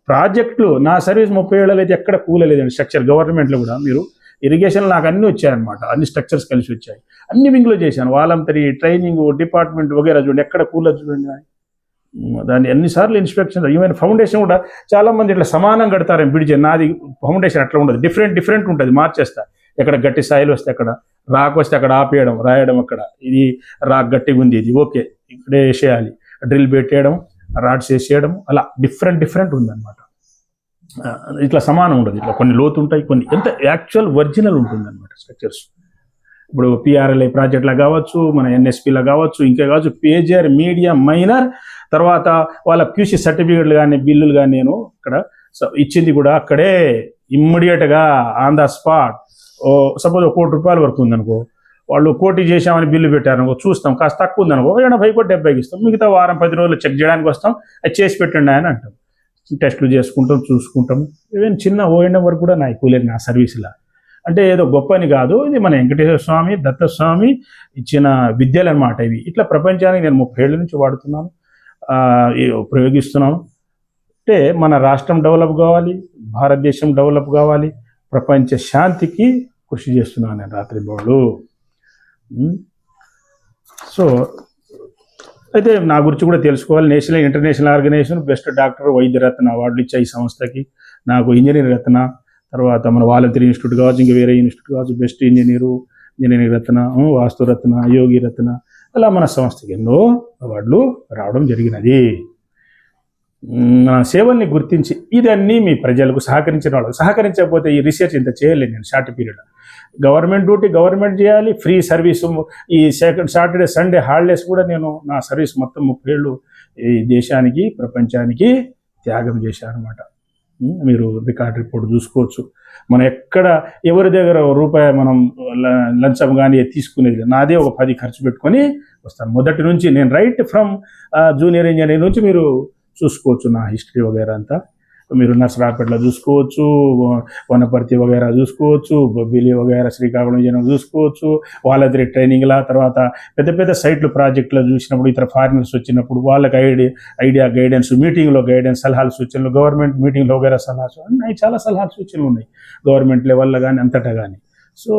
ప్రాజెక్టులు నా సర్వీస్ 30 ఏళ్ళలో అయితే ఎక్కడ కూలలేదండి. స్ట్రక్చర్ గవర్నమెంట్లో కూడా మీరు ఇరిగేషన్ నాకు అన్నీ వచ్చాయన్నమాట. అన్ని స్ట్రక్చర్స్ కలిసి వచ్చాయి. అన్ని వింగ్లో చేశాను. వాలంతరీ, ట్రైనింగ్ డిపార్ట్మెంట్ వగేరా చూడండి, ఎక్కడ కూలదు చూడండి. దాన్ని ఎన్నిసార్లు ఇన్స్పెక్షన్, ఈవెన్ ఫౌండేషన్ కూడా చాలామంది ఇట్లా సమానం కడతారు. బిడిచే నాది ఫౌండేషన్ అట్లా ఉండదు, డిఫరెంట్ ఉంటుంది. మార్చేస్తా. ఎక్కడ గట్టి సాయిల్ వస్తే అక్కడ, రాక్ వస్తే అక్కడ ఆపేయడం, రాయడం. అక్కడ ఇది రాక్ గట్టిగా ఉంది, ఇది ఓకే ఇక్కడే వేసేయాలి, డ్రిల్ పెట్టేయడం, రాడ్స్ వేసేయడం, అలా డిఫరెంట్ ఉందన్నమాట. ఇట్లా సమానం ఉండదు. ఇట్లా కొన్ని లోతు ఉంటాయి, కొన్ని ఎంత యాక్చువల్ ఒరిజినల్ ఉంటుంది అనమాట స్ట్రక్చర్స్. ఇప్పుడు పిఆర్ఎల్ఐ ప్రాజెక్టులా కావచ్చు, మన ఎన్ఎస్పిలా కావచ్చు, ఇంకా కావచ్చు, పేజర్, మీడియం, మైనర్, తర్వాత వాళ్ళ క్యూసీ సర్టిఫికేట్లు కానీ బిల్లులు కానీ నేను ఇక్కడ ఇచ్చింది కూడా అక్కడే ఇమ్మీడియట్గా ఆన్ ద స్పాట్. సపోజ్ ₹1 కోటి వరకు ఉందనుకో, వాళ్ళు 1 కోటి చేసామని బిల్లు పెట్టారనుకో, చూస్తాం. కాస్త తక్కువ ఉందనుకో 80 కోటి 70కి ఇస్తాం. మిగతా వారం 10 రోజులు చెక్ చేయడానికి వస్తాం, అది చేసి పెట్టండి అని అంటాం. టెస్టులు చేసుకుంటాం, చూసుకుంటాం. ఈవెన్ చిన్న ఓఎండం వరకు కూడా నా కూలేదు నా సర్వీసులా. అంటే ఏదో గొప్ప అని కాదు, ఇది మన వెంకటేశ్వర స్వామి, దత్తస్వామి ఇచ్చిన విద్యలు అనమాట ఇవి. ఇట్లా ప్రపంచానికి నేను 30 ఏళ్ళ నుంచి వాడుతున్నాను, ప్రయోగిస్తున్నాను. అంటే మన రాష్ట్రం డెవలప్ కావాలి, భారతదేశం డెవలప్ కావాలి, ప్రపంచ శాంతికి కృషి చేస్తున్నాను నేను రాత్రి బౌళ్ళు. సో అయితే నా గురించి కూడా తెలుసుకోవాలి. National, international organisation best doctor Vaidyaratna అవార్డులు ఇచ్చాయి ఈ సంస్థకి. నాకు ఇంజనీర్ రత్న, తర్వాత మన వాలంటరీ ఇన్స్టిట్యూట్ కావచ్చు, ఇంకా వేరే ఇన్స్టిట్యూట్ కావచ్చు, బెస్ట్ ఇంజనీరింగ్ రత్న, వాస్తు రత్న, యోగి రత్న, అలా మన సంస్థకి ఎన్నో అవార్డులు రావడం జరిగినది. నా సేవల్ని గుర్తించి ఇదన్నీ మీ ప్రజలకు సహకరించిన వాళ్ళకి, సహకరించకపోతే ఈ రీసెర్చ్ ఇంత చేయలేను నేను short period. Government duty government చేయాలి, ఫ్రీ సర్వీసు. ఈ సాటర్డే సండే హాలిడేస్ కూడా నేను నా సర్వీస్ మొత్తం 30 ఏళ్ళు ఈ దేశానికి, ప్రపంచానికి త్యాగం చేశాను అనమాట. మీరు రికార్డ్ రిపోర్ట్ చూసుకోవచ్చు. మనం ఎక్కడ ఎవరి దగ్గర ₹1 మనం లంచం కానీ తీసుకునేది, నాదే ఒక 10 ఖర్చు పెట్టుకొని వస్తాను మొదటి నుంచి. నేను రైట్ ఫ్రమ్ జూనియర్ ఇంజనీర్ నుంచి మీరు చూసుకోవచ్చు నా హిస్టరీ వగేరా అంతా. మీరు నర్సరాపేటలో చూసుకోవచ్చు, వనపర్తి వగైరా చూసుకోవచ్చు, బొబ్బిలి వగైరా శ్రీకాకుళం జనం చూసుకోవచ్చు. వాళ్ళది ట్రైనింగ్లా తర్వాత పెద్ద పెద్ద సైట్లు ప్రాజెక్టులో చూసినప్పుడు ఇతర ఫారినర్స్ వచ్చినప్పుడు వాళ్ళకి ఐడియా గైడెన్స్, మీటింగ్లో గైడెన్స్, సలహాలు సూచనలు, గవర్నమెంట్ మీటింగ్లో వగైరా సలహాలు ఉన్నాయి. చాలా సలహాలు సూచనలు ఉన్నాయి గవర్నమెంట్ లెవెల్లో కానీ అంతటా కానీ. సో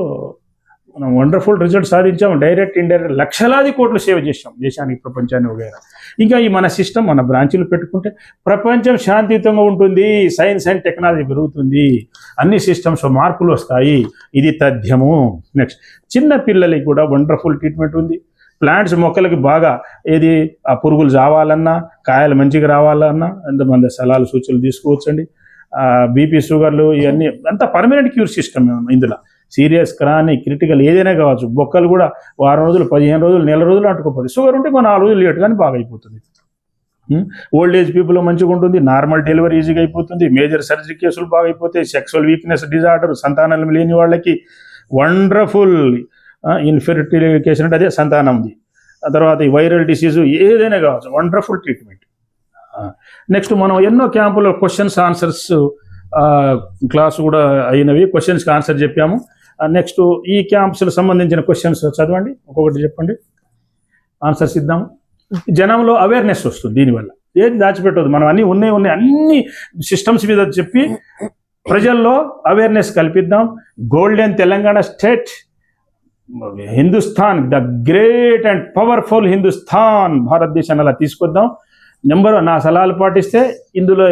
మనం వండర్ఫుల్ రిజల్ట్ సాధించాం. డైరెక్ట్ ఇండైరెక్ట్ లక్షలాది కోట్లు సేవ్ చేసాం దేశానికి, ప్రపంచాన్ని వగైరా. ఇంకా ఈ మన సిస్టమ్, మన బ్రాంచీలు పెట్టుకుంటే ప్రపంచం శాంతియుతంగా ఉంటుంది, సైన్స్ అండ్ టెక్నాలజీ పెరుగుతుంది, అన్ని సిస్టమ్స్ మార్పులు వస్తాయి. ఇది తథ్యము. నెక్స్ట్, చిన్న పిల్లలకి కూడా వండర్ఫుల్ ట్రీట్మెంట్ ఉంది. ప్లాంట్స్ మొక్కలకి బాగా ఏది ఆ పురుగులు చావాలన్నా, కాయలు మంచిగా రావాలన్నా ఎంతమంది సలహాలు సూచనలు తీసుకోవచ్చండి. బీపీ, షుగర్లు ఇవన్నీ అంతా పర్మనెంట్ క్యూర్ సిస్టమ్. ఇందులో సీరియస్, క్రానిక్, క్రిటికల్ ఏదైనా కావచ్చు. బొక్కలు కూడా వారం రోజులు, 15 రోజులు, నెల రోజులు అంటుకోపోతుంది. షుగర్ ఉంటే 4 రోజులు లేట్ కానీ బాగా అయిపోతుంది. ఓల్డ్ ఏజ్ పీపుల్ మంచిగా ఉంటుంది. నార్మల్ డెలివరీ ఈజీగా అయిపోతుంది. మేజర్ సర్జరీ కేసులు బాగా అయిపోతాయి. సెక్సువల్ వీక్నెస్ డిజార్డర్, సంతానం లేని వాళ్ళకి వండర్ఫుల్ ఇన్ఫెర్టిలికేషన్ అంటే అదే సంతానంది. ఆ తర్వాత ఈ వైరల్ డిసీజు ఏదైనా కావచ్చు, వండర్ఫుల్ ట్రీట్మెంట్. నెక్స్ట్, మనం ఎన్నో క్యాంపులో క్వశ్చన్స్ ఆన్సర్స్ క్లాస్ కూడా అయినవి, క్వశ్చన్స్కి ఆన్సర్ చెప్పాము. నెక్స్ట్, ఈ క్యాంప్స్కి సంబంధించిన క్వశ్చన్స్ చదవండి, ఒక్కొక్కటి చెప్పండి, ఆన్సర్స్ ఇద్దాము. జనంలో అవేర్నెస్ వస్తుంది దీనివల్ల. ఏది దాచిపెట్టదు, మనం అన్నీ ఉన్నాయి అన్ని సిస్టమ్స్ మీద చెప్పి ప్రజల్లో అవేర్నెస్ కల్పిద్దాం. Golden Telangana state, Hindustan, the great and powerful Hindustan, భారతదేశాన్ని అలా తీసుకొద్దాం. నా సలహాలు పాటిస్తే ఇందులో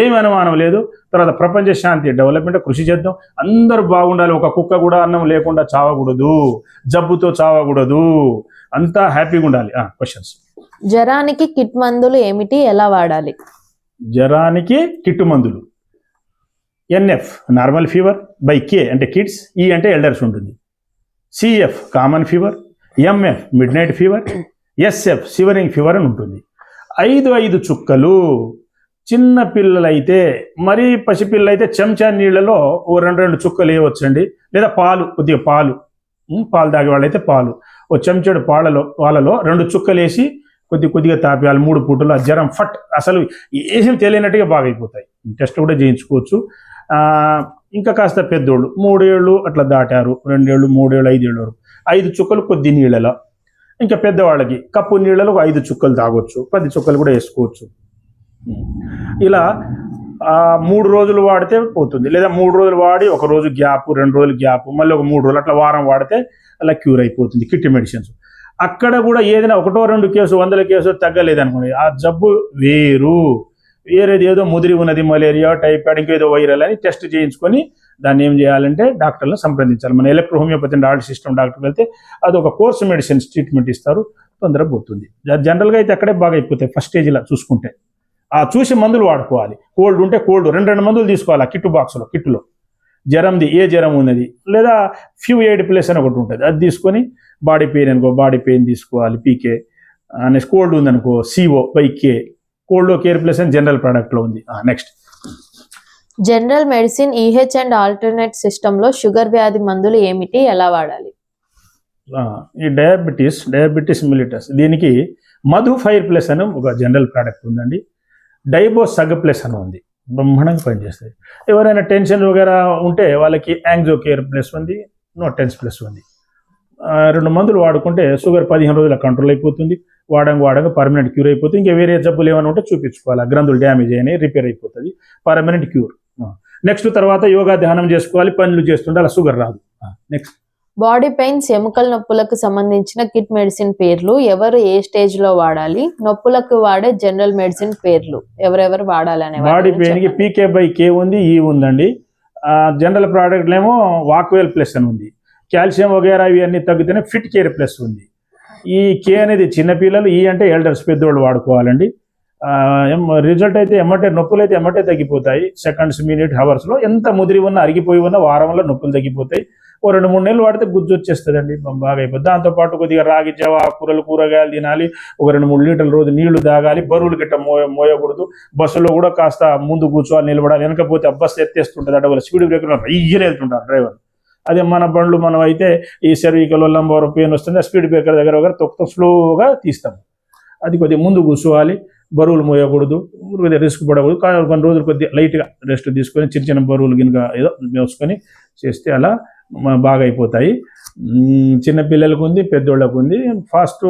ఏమి అనుమానం లేదు. తర్వాత ప్రపంచ శాంతి, డెవలప్మెంట్ కృషి చేద్దాం. అందరూ బాగుండాలి. ఒక కుక్క కూడా అన్నం లేకుండా చావకూడదు, జబ్బుతో చావకూడదు, అంతా హ్యాపీగా ఉండాలి. క్వశ్చన్స్. జ్వరానికి కిట్ మందులు ఏమిటి, ఎలా వాడాలి? జ్వరానికి కిట్టు మందులు NF normal fever, by K అంటే కిడ్స్, E అంటే ఎల్డర్స్ ఉంటుంది, CF common fever, MF midnight fever, SF shivering fever అని ఉంటుంది. 5 చుక్కలు. చిన్న పిల్లలైతే, మరీ పసిపిల్లలైతే చెంచా నీళ్ళలో ఓ 2 చుక్కలు వేయవచ్చండి. లేదా కొద్దిగా పాలు తాగే వాళ్ళైతే పాలు, ఓ చెంచాడు పాలలో 2 చుక్కలు వేసి కొద్దిగా తాపేయాలి 3 పూటలు. ఆ జ్వరం ఫట్ అసలు ఏం తెలియనట్టుగా బాగా అయిపోతాయి. టెస్ట్ కూడా చేయించుకోవచ్చు. ఇంకా కాస్త పెద్దోళ్ళు 3 ఏళ్ళు అట్లా దాటారు, 2 ఏళ్ళు, 3 ఏళ్ళు, 5 ఏళ్ళు వరకు 5 చుక్కలు కొద్ది నీళ్ళలో. ఇంకా పెద్దవాళ్ళకి కప్పు నీళ్ళలో 5 చుక్కలు తాగొచ్చు, 10 చుక్కలు కూడా వేసుకోవచ్చు. ఇలా 3 రోజులు వాడితే పోతుంది. లేదా 3 రోజులు వాడి 1 రోజు గ్యాప్, 2 రోజులు గ్యాప్, మళ్ళీ ఒక 3 రోజులు అట్లా వారం వాడితే అలా క్యూర్ అయిపోతుంది కిట్ మెడిసిన్స్. అక్కడ కూడా ఏదైనా 1-2 కేసు 100 కేసు తగ్గలేదనుకోండి, ఆ జబ్బు వేరేది ఏదో ముదిరి ఉన్నది, మలేరియా, టైఫాయిడ్, ఇంకేదో వైరల్ అని టెస్ట్ చేయించుకొని దాన్ని ఏం చేయాలంటే డాక్టర్లను సంప్రదించాలి. మన ఎలక్ట్రో హోమియోపతి డాక్టర్ సిస్టమ్ డాక్టర్కి వెళ్తే అది ఒక కోర్సు మెడిసిన్స్ ట్రీట్మెంట్ ఇస్తారు, తొందరగా పోతుంది. జనరల్గా అయితే అక్కడే బాగా అయిపోతాయి ఫస్ట్ స్టేజ్లో చూసుకుంటే. చూసి మందులు వాడుకోవాలి. కోల్డ్ ఉంటే కోల్డ్ 2 మందులు తీసుకోవాలి ఆ కిట్టులో. జ్వరంది ఏ జ్వరం ఉన్నది, లేదా ఫ్యూయిడ్ ప్లేస్ అని ఒకటి ఉంటుంది, అది తీసుకొని బాడీ పెయిన్ తీసుకోవాలి PK. నెక్స్ట్ కోల్డ్ ఉందనుకో CO/K, కోల్డ్ కేర్ ప్లేస్ అని జనరల్ ప్రోడక్ట్లో ఉంది. Next, general medicine EH and alternate సిస్టంలో షుగర్ వ్యాధి మందులు ఏమిటి, ఎలా వాడాలి? ఈ డయాబెటీస్ మిలిటస్, దీనికి మధు ఫైర్ ప్లస్ అని ఒక జనరల్ ప్రోడక్ట్ ఉందండి. డైబో సగ్ ప్లస్ అని ఉంది, బ్రహ్మాండంగా పనిచేస్తుంది. ఎవరైనా టెన్షన్ వగేరా ఉంటే వాళ్ళకి యాంగ్జో కేర్ ప్లస్ ఉంది, నోటెన్స్ ప్లస్ ఉంది. 2 మందులు వాడుకుంటే షుగర్ 15 రోజుల కంట్రోల్ అయిపోతుంది. వాడంగా పర్మనెంట్ క్యూర్ అయిపోతుంది. ఇంకా వేరే జబ్బులు ఏమైనా ఉంటే చూపించుకోవాలి, గ్రంథులు డ్యామేజ్ అయినాయి, రిపేర్ అయిపోతుంది, పర్మనెంట్ క్యూర్. నెక్స్ట్, తర్వాత యోగా ధ్యానం చేసుకోవాలి, పనులు చేస్తుంటే అలా షుగర్ రాదు. నెక్స్ట్, బాడీ పెయిన్స్, ఎముకల నొప్పులకు సంబంధించిన కిట్ మెడిసిన్ పేర్లు, ఎవరు ఏ స్టేజ్ లో వాడాలి? నొప్పులకు వాడే జనరల్ మెడిసిన్ పేర్లు, ఎవరెవరు వాడాలి అనే. బాడీ పెయిన్కి PK/K ఉంది, E ఉందండి. జనరల్ ప్రోడక్ట్లు ఏమో వాక్వేల్ ప్లస్ అని ఉంది. కాల్షియం వగేరా ఇవన్నీ తగ్గితేనే ఫిట్ కేర్ ప్లస్ ఉంది. ఈ K అనేది చిన్నపిల్లలు, E అంటే ఎల్డర్స్, పెద్దోళ్ళు వాడుకోవాలండి. రిజల్ట్ అయితే నొప్పులు అయితే ఎమ్మటే తగ్గిపోతాయి. సెకండ్స్, మినిట్, హవర్స్లో. ఎంత ముదిరి ఉన్నా, అరిగిపోయి ఉన్నా వారంలో నొప్పులు తగ్గిపోతాయి. ఓ 2-3 నెలలు వాడితే గుజ్జు వచ్చేస్తుందండి, బాగా అయిపోతుంది. దాంతోపాటు కొద్దిగా రాగి జావ, కూరగాయలు తినాలి, ఒక 2-3 లీటర్ల రోజు నీళ్లు తాగాలి, బరువులు గిట్ట మోయకూడదు. బస్సులో కూడా కాస్త ముందు కూర్చోవాలి, నిలబడాలి. వెనకపోతే బస్సు ఎత్తేస్తుంటుంది, అడవులు స్పీడ్ బ్రేకర్లో రయ్యని వెళ్తుంటారు డ్రైవర్. అదే మన బండ్లు మనం అయితే ఈ సర్వికల్ లంబర్ పెయిన్ వస్తుంది, ఆ స్పీడ్ బ్రేకర్ దగ్గర తొక్కుతూ స్లోగా తీస్తాం. అది కొద్దిగా ముందు కూర్చోవాలి, బరువులు మోయకూడదు, రిస్క్ పడకూడదు. కొన్ని రోజులు కొద్దిగా లైట్గా రెస్ట్ తీసుకొని చిన్న చిన్న బరువులు గినుక ఏదో మోసుకొని చేస్తే అలా బాగా అయిపోతాయి. చిన్నపిల్లలకు ఉంది, పెద్దోళ్ళకు ఉంది, ఫాస్ట్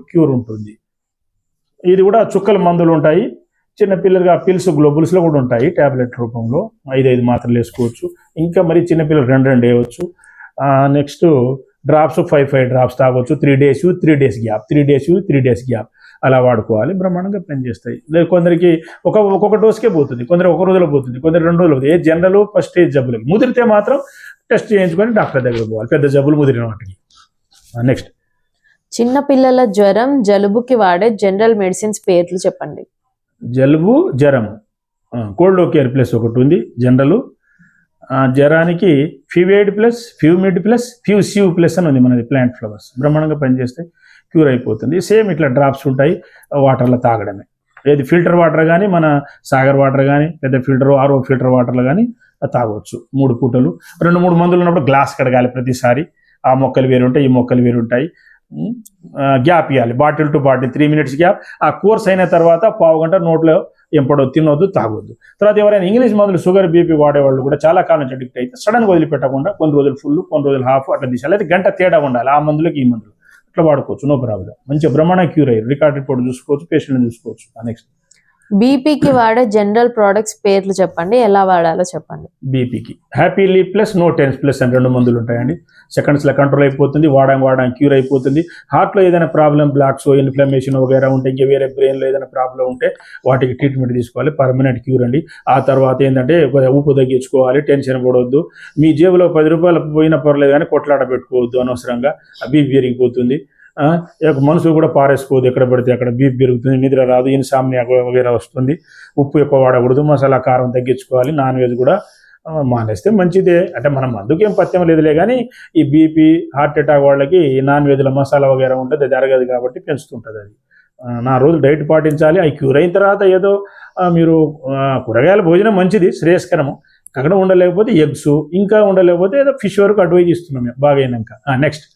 క్యూర్ ఉంటుంది. ఇది కూడా చుక్కల మందులు ఉంటాయి. చిన్నపిల్లలుగా పిల్స్ గ్లోబుల్స్లో కూడా ఉంటాయి ట్యాబ్లెట్ రూపంలో. 5 మాత్రలు వేసుకోవచ్చు. ఇంకా మరి చిన్నపిల్లలు 2 వేయవచ్చు. నెక్స్ట్ డ్రాప్స్ 5 డ్రాప్స్ తాగొచ్చు. 3 days 3 days gap, 3 days 3 days gap అలా వాడుకోవాలి. బ్రహ్మాండంగా పనిచేస్తాయి. కొందరికి ఒక్కొక్క డోస్కే పోతుంది, కొందరు ఒక రోజులో పోతుంది, కొందరు 2 రోజులు పోతుంది. ఏ జనరల్ ఫస్ట్ స్టేజ్ జబ్బులకి. ముదిరితే మాత్రం టెస్ట్ చేయించుకొని డాక్టర్ దగ్గర పోవాలి, పెద్ద జబ్బులు ముదిరిన వాటికి. నెక్స్ట్ చిన్న పిల్లల జ్వరం జలుబుకి వాడే జనరల్ మెడిసిన్స్ పేర్లు చెప్పండి. జలుబు, జ్వరం, కోల్డ్ కేర్ ప్లస్ ఒకటి ఉంది జనరల్. జ్వరానికి ఫివైడ్ ప్లస్, ఫ్యూమిడ్ ప్లస్, ఫ్యూసివ్ ప్లస్ అని ఉంది మనది ప్లాంట్ ఫ్లవర్స్. బ్రహ్మాండంగా పనిచేస్తే క్యూర్ అయిపోతుంది. సేమ్ ఇట్లా డ్రాప్స్ ఉంటాయి, వాటర్లో తాగడమే. ఏది ఫిల్టర్ వాటర్ కానీ, మన సాగర్ వాటర్ కానీ, పెద్ద ఫిల్టర్ ఆర్ఓ ఫిల్టర్ వాటర్లు కానీ తాగవచ్చు. 3 పూటలు. 2-3 మందులు ఉన్నప్పుడు గ్లాస్ కడగాలి ప్రతిసారి. ఆ మొక్కలు వేరు ఉంటాయి, ఈ మొక్కలు వేరు ఉంటాయి. గ్యాప్ ఇవ్వాలి, bottle to bottle 3 minutes gap. ఆ కోర్స్ అయిన తర్వాత 1/2 గంట నోట్లో ఎంపడో తినొద్దు, తాగొద్దు. తర్వాత ఎవరైనా ఇంగ్లీష్ మందులు షుగర్ బీపీ వాడేవాళ్ళు కూడా చాలా కాలం నుంచి అడిక్ట్ అయితే సడన్గా వదిలిపెట్టకుండా కొన్ని రోజులు ఫుల్, కొన్ని రోజులు హాఫ్ అట్లా తీసాలి. అయితే గంట తేడా ఉండాలి ఆ మందులకి ఈ మందులు. అట్లా వాడుకోవచ్చు, నో ప్రాబ్లం. మంచిగా బ్రహ్మాండ క్యూర్ అయ్యారు. రికార్డ్ రిపోర్ట్ చూసుకోవచ్చు, పేషెంట్ని చూసుకోవచ్చు. నెక్స్ట్ బీపీకి వాడే జనరల్ ప్రోడక్ట్స్ పేర్లు చెప్పండి, ఎలా వాడాలో చెప్పండి. బీపీకి happily plus, no tense plus అని 2 మందులు ఉంటాయండి. సెకండ్స్లో కంట్రోల్ అయిపోతుంది, వాడడం క్యూర్ అయిపోతుంది. హార్ట్లో ఏదైనా ప్రాబ్లం, బ్లాక్స్, ఇన్ఫ్లమేషన్ వగేరా ఉంటే, ఇంకా వేరే బ్రెయిన్లో ఏదైనా ప్రాబ్లం ఉంటే వాటికి ట్రీట్మెంట్ తీసుకోవాలి. పర్మనెంట్ క్యూర్ అండి. ఆ తర్వాత ఏంటంటే ఉప్పు తగ్గించుకోవాలి, టెన్షన్ పడవద్దు. మీ జేబులో 10 రూపాయలు పోయినా పర్లేదు కానీ కొట్లాట పెట్టుకోవద్దు అనవసరంగా, బీపీ పెరిగిపోతుంది. మనసు కూడా పారేసుకోవద్దు, ఎక్కడ పడితే అక్కడ బీపీ పెరుగుతుంది, నిద్ర రాదు, ఇన్సామ్నియా వగేరా వస్తుంది. ఉప్పు ఎక్కువ వాడకూడదు, మసాలా కారం తగ్గించుకోవాలి. నాన్ వెజ్ కూడా మానేస్తే మంచిదే. అంటే మనం మందుకేం పత్యం లేదులే కానీ ఈ బీపీ, హార్ట్ అటాక్ వాళ్ళకి నాన్ వెజ్లో మసాలా వగేరా ఉంటుంది, జరగదు కాబట్టి పెంచుతుంటుంది అది. నా రోజు డైట్ పాటించాలి. అవి క్యూర్ అయిన తర్వాత ఏదో మీరు కూరగాయల భోజనం మంచిది, శ్రేయస్కరము. అక్కడ ఉండలేకపోతే ఎగ్స్, ఇంకా ఉండలేకపోతే ఏదో ఫిష్ వరకు అడ్వైజ్ ఇస్తున్నాం మేము బాగైనాక. నెక్స్ట్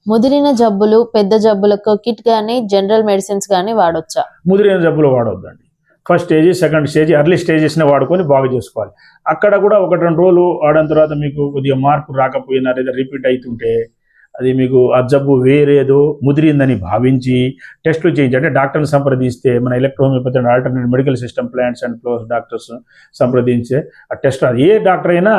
ముదిరిన జబ్బులు, పెద్ద జబ్బులకు కిట్ కానీ జనరల్ మెడిసిన్స్ కానీ వాడొచ్చా? ముదిరిన జబ్బులు వాడవద్దండి. First stage, second stage, early స్టేజెస్ని వాడుకొని బాగా చేసుకోవాలి. అక్కడ కూడా 1-2 రోజులు వాడిన తర్వాత మీకు కొద్దిగా మార్పు రాకపోయినా లేదా రిపీట్ అవుతుంటే అది మీకు ఆ జబ్బు వేరేదో ముదిరిందని భావించి టెస్టులు చేయించి, అంటే డాక్టర్ని సంప్రదిస్తే మన electrohomeopathy and alternate medical system plants and flows doctors సంప్రదించే ఆ టెస్ట్. అది ఏ డాక్టర్ అయినా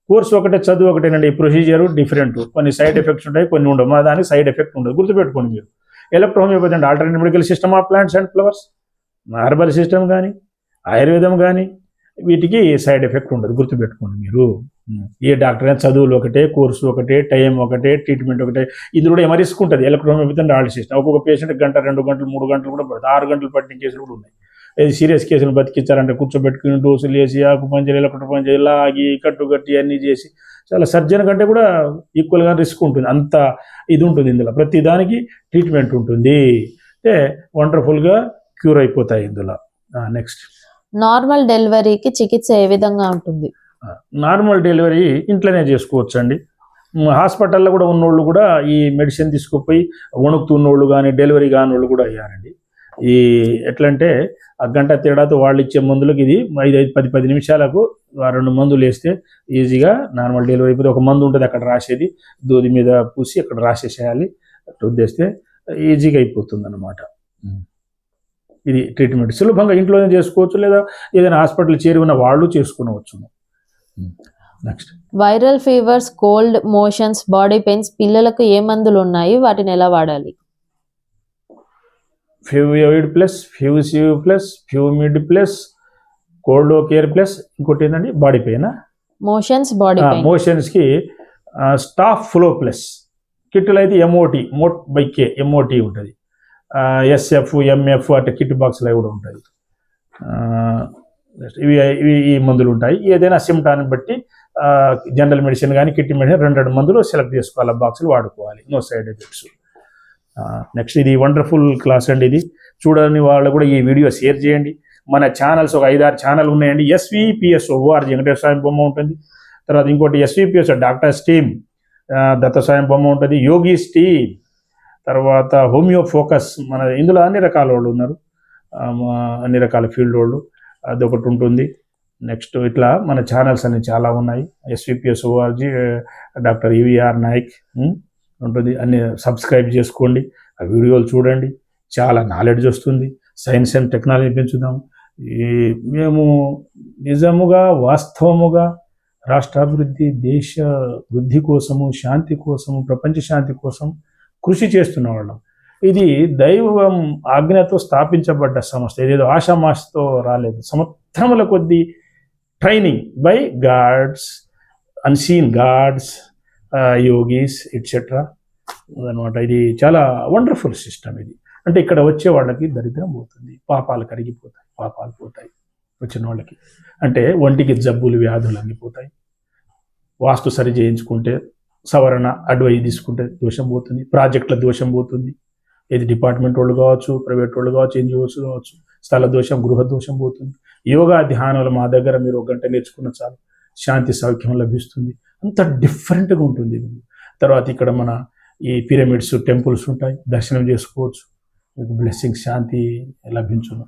కోర్సు ఒకటే, చదువు ఒకటేనండి. ఈ ప్రొసీజర్ డిఫరెంట్, కొన్ని సైడ్ ఎఫెక్ట్స్ ఉంటాయి, కొన్ని ఉండవు. మా దానికి సైడ్ ఎఫెక్ట్ ఉండదు, గుర్తుపెట్టుకోండి మీరు. Electrohomeopathy and alternate medical system of plants and flowers, herbal system కానీ, ఆయుర్వేదం కానీ, వీటికి సైడ్ ఎఫెక్ట్ ఉండదు, గుర్తుపెట్టుకోండి మీరు. ఏ డాక్టర్ అయినా చదువులు ఒకటే, కోర్సు ఒకటే, టైం ఒకటే, ట్రీట్మెంట్ ఒకటే. ఇది కూడా ఏమో రిస్క్ ఉంటుంది. ఎలక్ట్రోహోమియోపతి అండ్ ఆల్టర్నేట్ సిస్టమ్ ఒక్కొక్క పేషెంట్ 1 గంట, 2 గంటలు, 3 గంటలు కూడా పడుతుంది. 6 గంటలు పట్టిన కేసులు కూడా ఉన్నాయి. ఏది సీరియస్ కేసులు బతికించారంటే కూర్చోబెట్టుకుని డోసులు వేసి, ఆకుపంచర్, ఎలక్ట్రోపంచర్, లాగి కట్టుకట్టి అన్నీ చేసి, చాలా సర్జన్ కంటే కూడా ఈక్వల్గా రిస్క్ ఉంటుంది. అంత ఇది ఉంటుంది ఇందులో. ప్రతి దానికి ట్రీట్మెంట్ ఉంటుంది. అంటే వండర్ఫుల్గా క్యూర్ అయిపోతాయి ఇందులో. నెక్స్ట్ నార్మల్ డెలివరీకి చికిత్స ఏ విధంగా ఉంటుంది? నార్మల్ డెలివరీ ఇంట్లోనే చేసుకోవచ్చు అండి. హాస్పిటల్లో కూడా ఉన్నోళ్ళు కూడా ఈ మెడిసిన్ తీసుకుపోయి వణుకుతున్నోళ్ళు కానీ, డెలివరీ కాని వాళ్ళు కూడా అయ్యారండి. ఈ ఎట్లంటే ఆ గంట తేడాతో వాళ్ళు ఇచ్చే మందులకు ఇది 5-10 నిమిషాలకు 2 మందులు వేస్తే ఈజీగా నార్మల్ డెలివరీ అయిపోతే. ఒక మందు ఉంటుంది అక్కడ రాసేది, దూది మీద పూసి అక్కడ రాసేసేయాలి, రుద్దేస్తే ఈజీగా అయిపోతుంది అన్నమాట. ఇది ట్రీట్మెంట్ సులభంగా ఇంట్లోనే చేసుకోవచ్చు, లేదా ఏదైనా హాస్పిటల్ చేరి ఉన్న వాళ్ళు చేసుకునవచ్చు. Next viral fevers, cold, motions, body pains పిల్లలకు ఏ మందులు ఉన్నాయి, వాటిని ఎలా వాడాలి? ఫెవియోయిడ్ ప్లస్, ఫ్యూసివ్ ప్లస్, ఫ్యూమిడ్ ప్లస్, కోల్డ్ కేర్ ప్లస్, ఇంకోటి ఏంటండి body pain, motions, body pain. మోషన్స్కి స్టాఫ్ ఫ్లో ప్లస్. కిట్లు అయితే ఎంఓటి, మోట్ బై కే ఎంఓటి ఉంటుంది. ఎస్ఎఫ్, ఎంఎఫ్ అట్లా కిట్ బాక్స్లో కూడా ఉంటుంది. ఇవి ఈ మందులు ఉంటాయి. ఏదైనా సిమ్టాన్ని బట్టి జనరల్ మెడిసిన్ కానీ, కిట్ మెడిసిన్ 2 మందులు సెలెక్ట్ చేసుకోవాలి, బాక్సులు వాడుకోవాలి, నో సైడ్ ఎఫెక్ట్స్. నెక్స్ట్ ఇది వండర్ఫుల్ క్లాస్ అండి. ఇది చూడని వాళ్ళు కూడా ఈ వీడియో షేర్ చేయండి. మన ఛానల్స్ ఒక 5-6 ఛానల్ ఉన్నాయండి. SVPS ORG వెంకటేశ్వర స్వామి బొమ్మ ఉంటుంది. తర్వాత ఇంకోటి SVPS డాక్టర్స్ టీమ్, దత్తస్వామి బొమ్మ ఉంటుంది, యోగీస్ టీమ్, తర్వాత హోమియో ఫోకస్, మన ఇందులో అన్ని రకాల వాళ్ళు ఉన్నారు. అన్ని రకాల ఫీల్డ్ వాళ్ళు అదొకటి ఉంటుంది. నెక్స్ట్ ఇట్లా మన ఛానల్స్ అన్ని చాలా ఉన్నాయి. SVPS ORG, doctor EVR Nayak ఉంటుంది. అన్ని సబ్స్క్రైబ్ చేసుకోండి, ఆ వీడియోలు చూడండి, చాలా నాలెడ్జ్ వస్తుంది. సైన్స్ అండ్ టెక్నాలజీ పెంచుదాం. మేము నిజముగా వాస్తవముగా రాష్ట్రాభివృద్ధి, దేశ వృద్ధి కోసము, శాంతి కోసము, ప్రపంచ శాంతి కోసం కృషి చేస్తున్న వాళ్ళం. ఇది దైవం ఆజ్ఞతో స్థాపించబడ్డ సంస్థ. ఇదేదో ఆషామాషతో రాలేదు. సంవత్సరముల కొద్దీ training by gods, unseen gods, yogis etcetera అనమాట. ఇది చాలా వండర్ఫుల్ సిస్టమ్. ఇది అంటే ఇక్కడ వచ్చే వాళ్ళకి దరిద్రం పోతుంది, పాపాలు కరిగిపోతాయి, పాపాలు పోతాయి వచ్చిన వాళ్ళకి. అంటే ఒంటికి జబ్బులు, వ్యాధులు అన్నిపోతాయి. వాస్తు సరి చేయించుకుంటే, సవరణ అడ్వైజ్ తీసుకుంటే దోషం పోతుంది, ప్రాజెక్టుల దోషం పోతుంది. ఇది డిపార్ట్మెంట్ వాళ్ళు కావచ్చు, ప్రైవేట్ వాళ్ళు కావచ్చు, NGOs కావచ్చు. స్థల దోషం, గృహ దోషం పోతుంది. యోగా ధ్యానాలు మా దగ్గర మీరు 1 గంట నేర్చుకున్న చాలు, శాంతి సౌఖ్యం లభిస్తుంది. అంత డిఫరెంట్గా ఉంటుంది. తర్వాత ఇక్కడ మన ఈ పిరమిడ్స్, టెంపుల్స్ ఉంటాయి, దర్శనం చేసుకోవచ్చు. మీకు బ్లెస్సింగ్, శాంతి లభించును.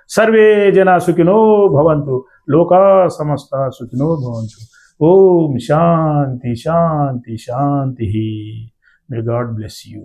సర్వే జనా సుఖినో భవంతు, లోకా సమస్త సుఖినో భవంతు. ఓం శాంతి శాంతి శాంతి. May God bless you.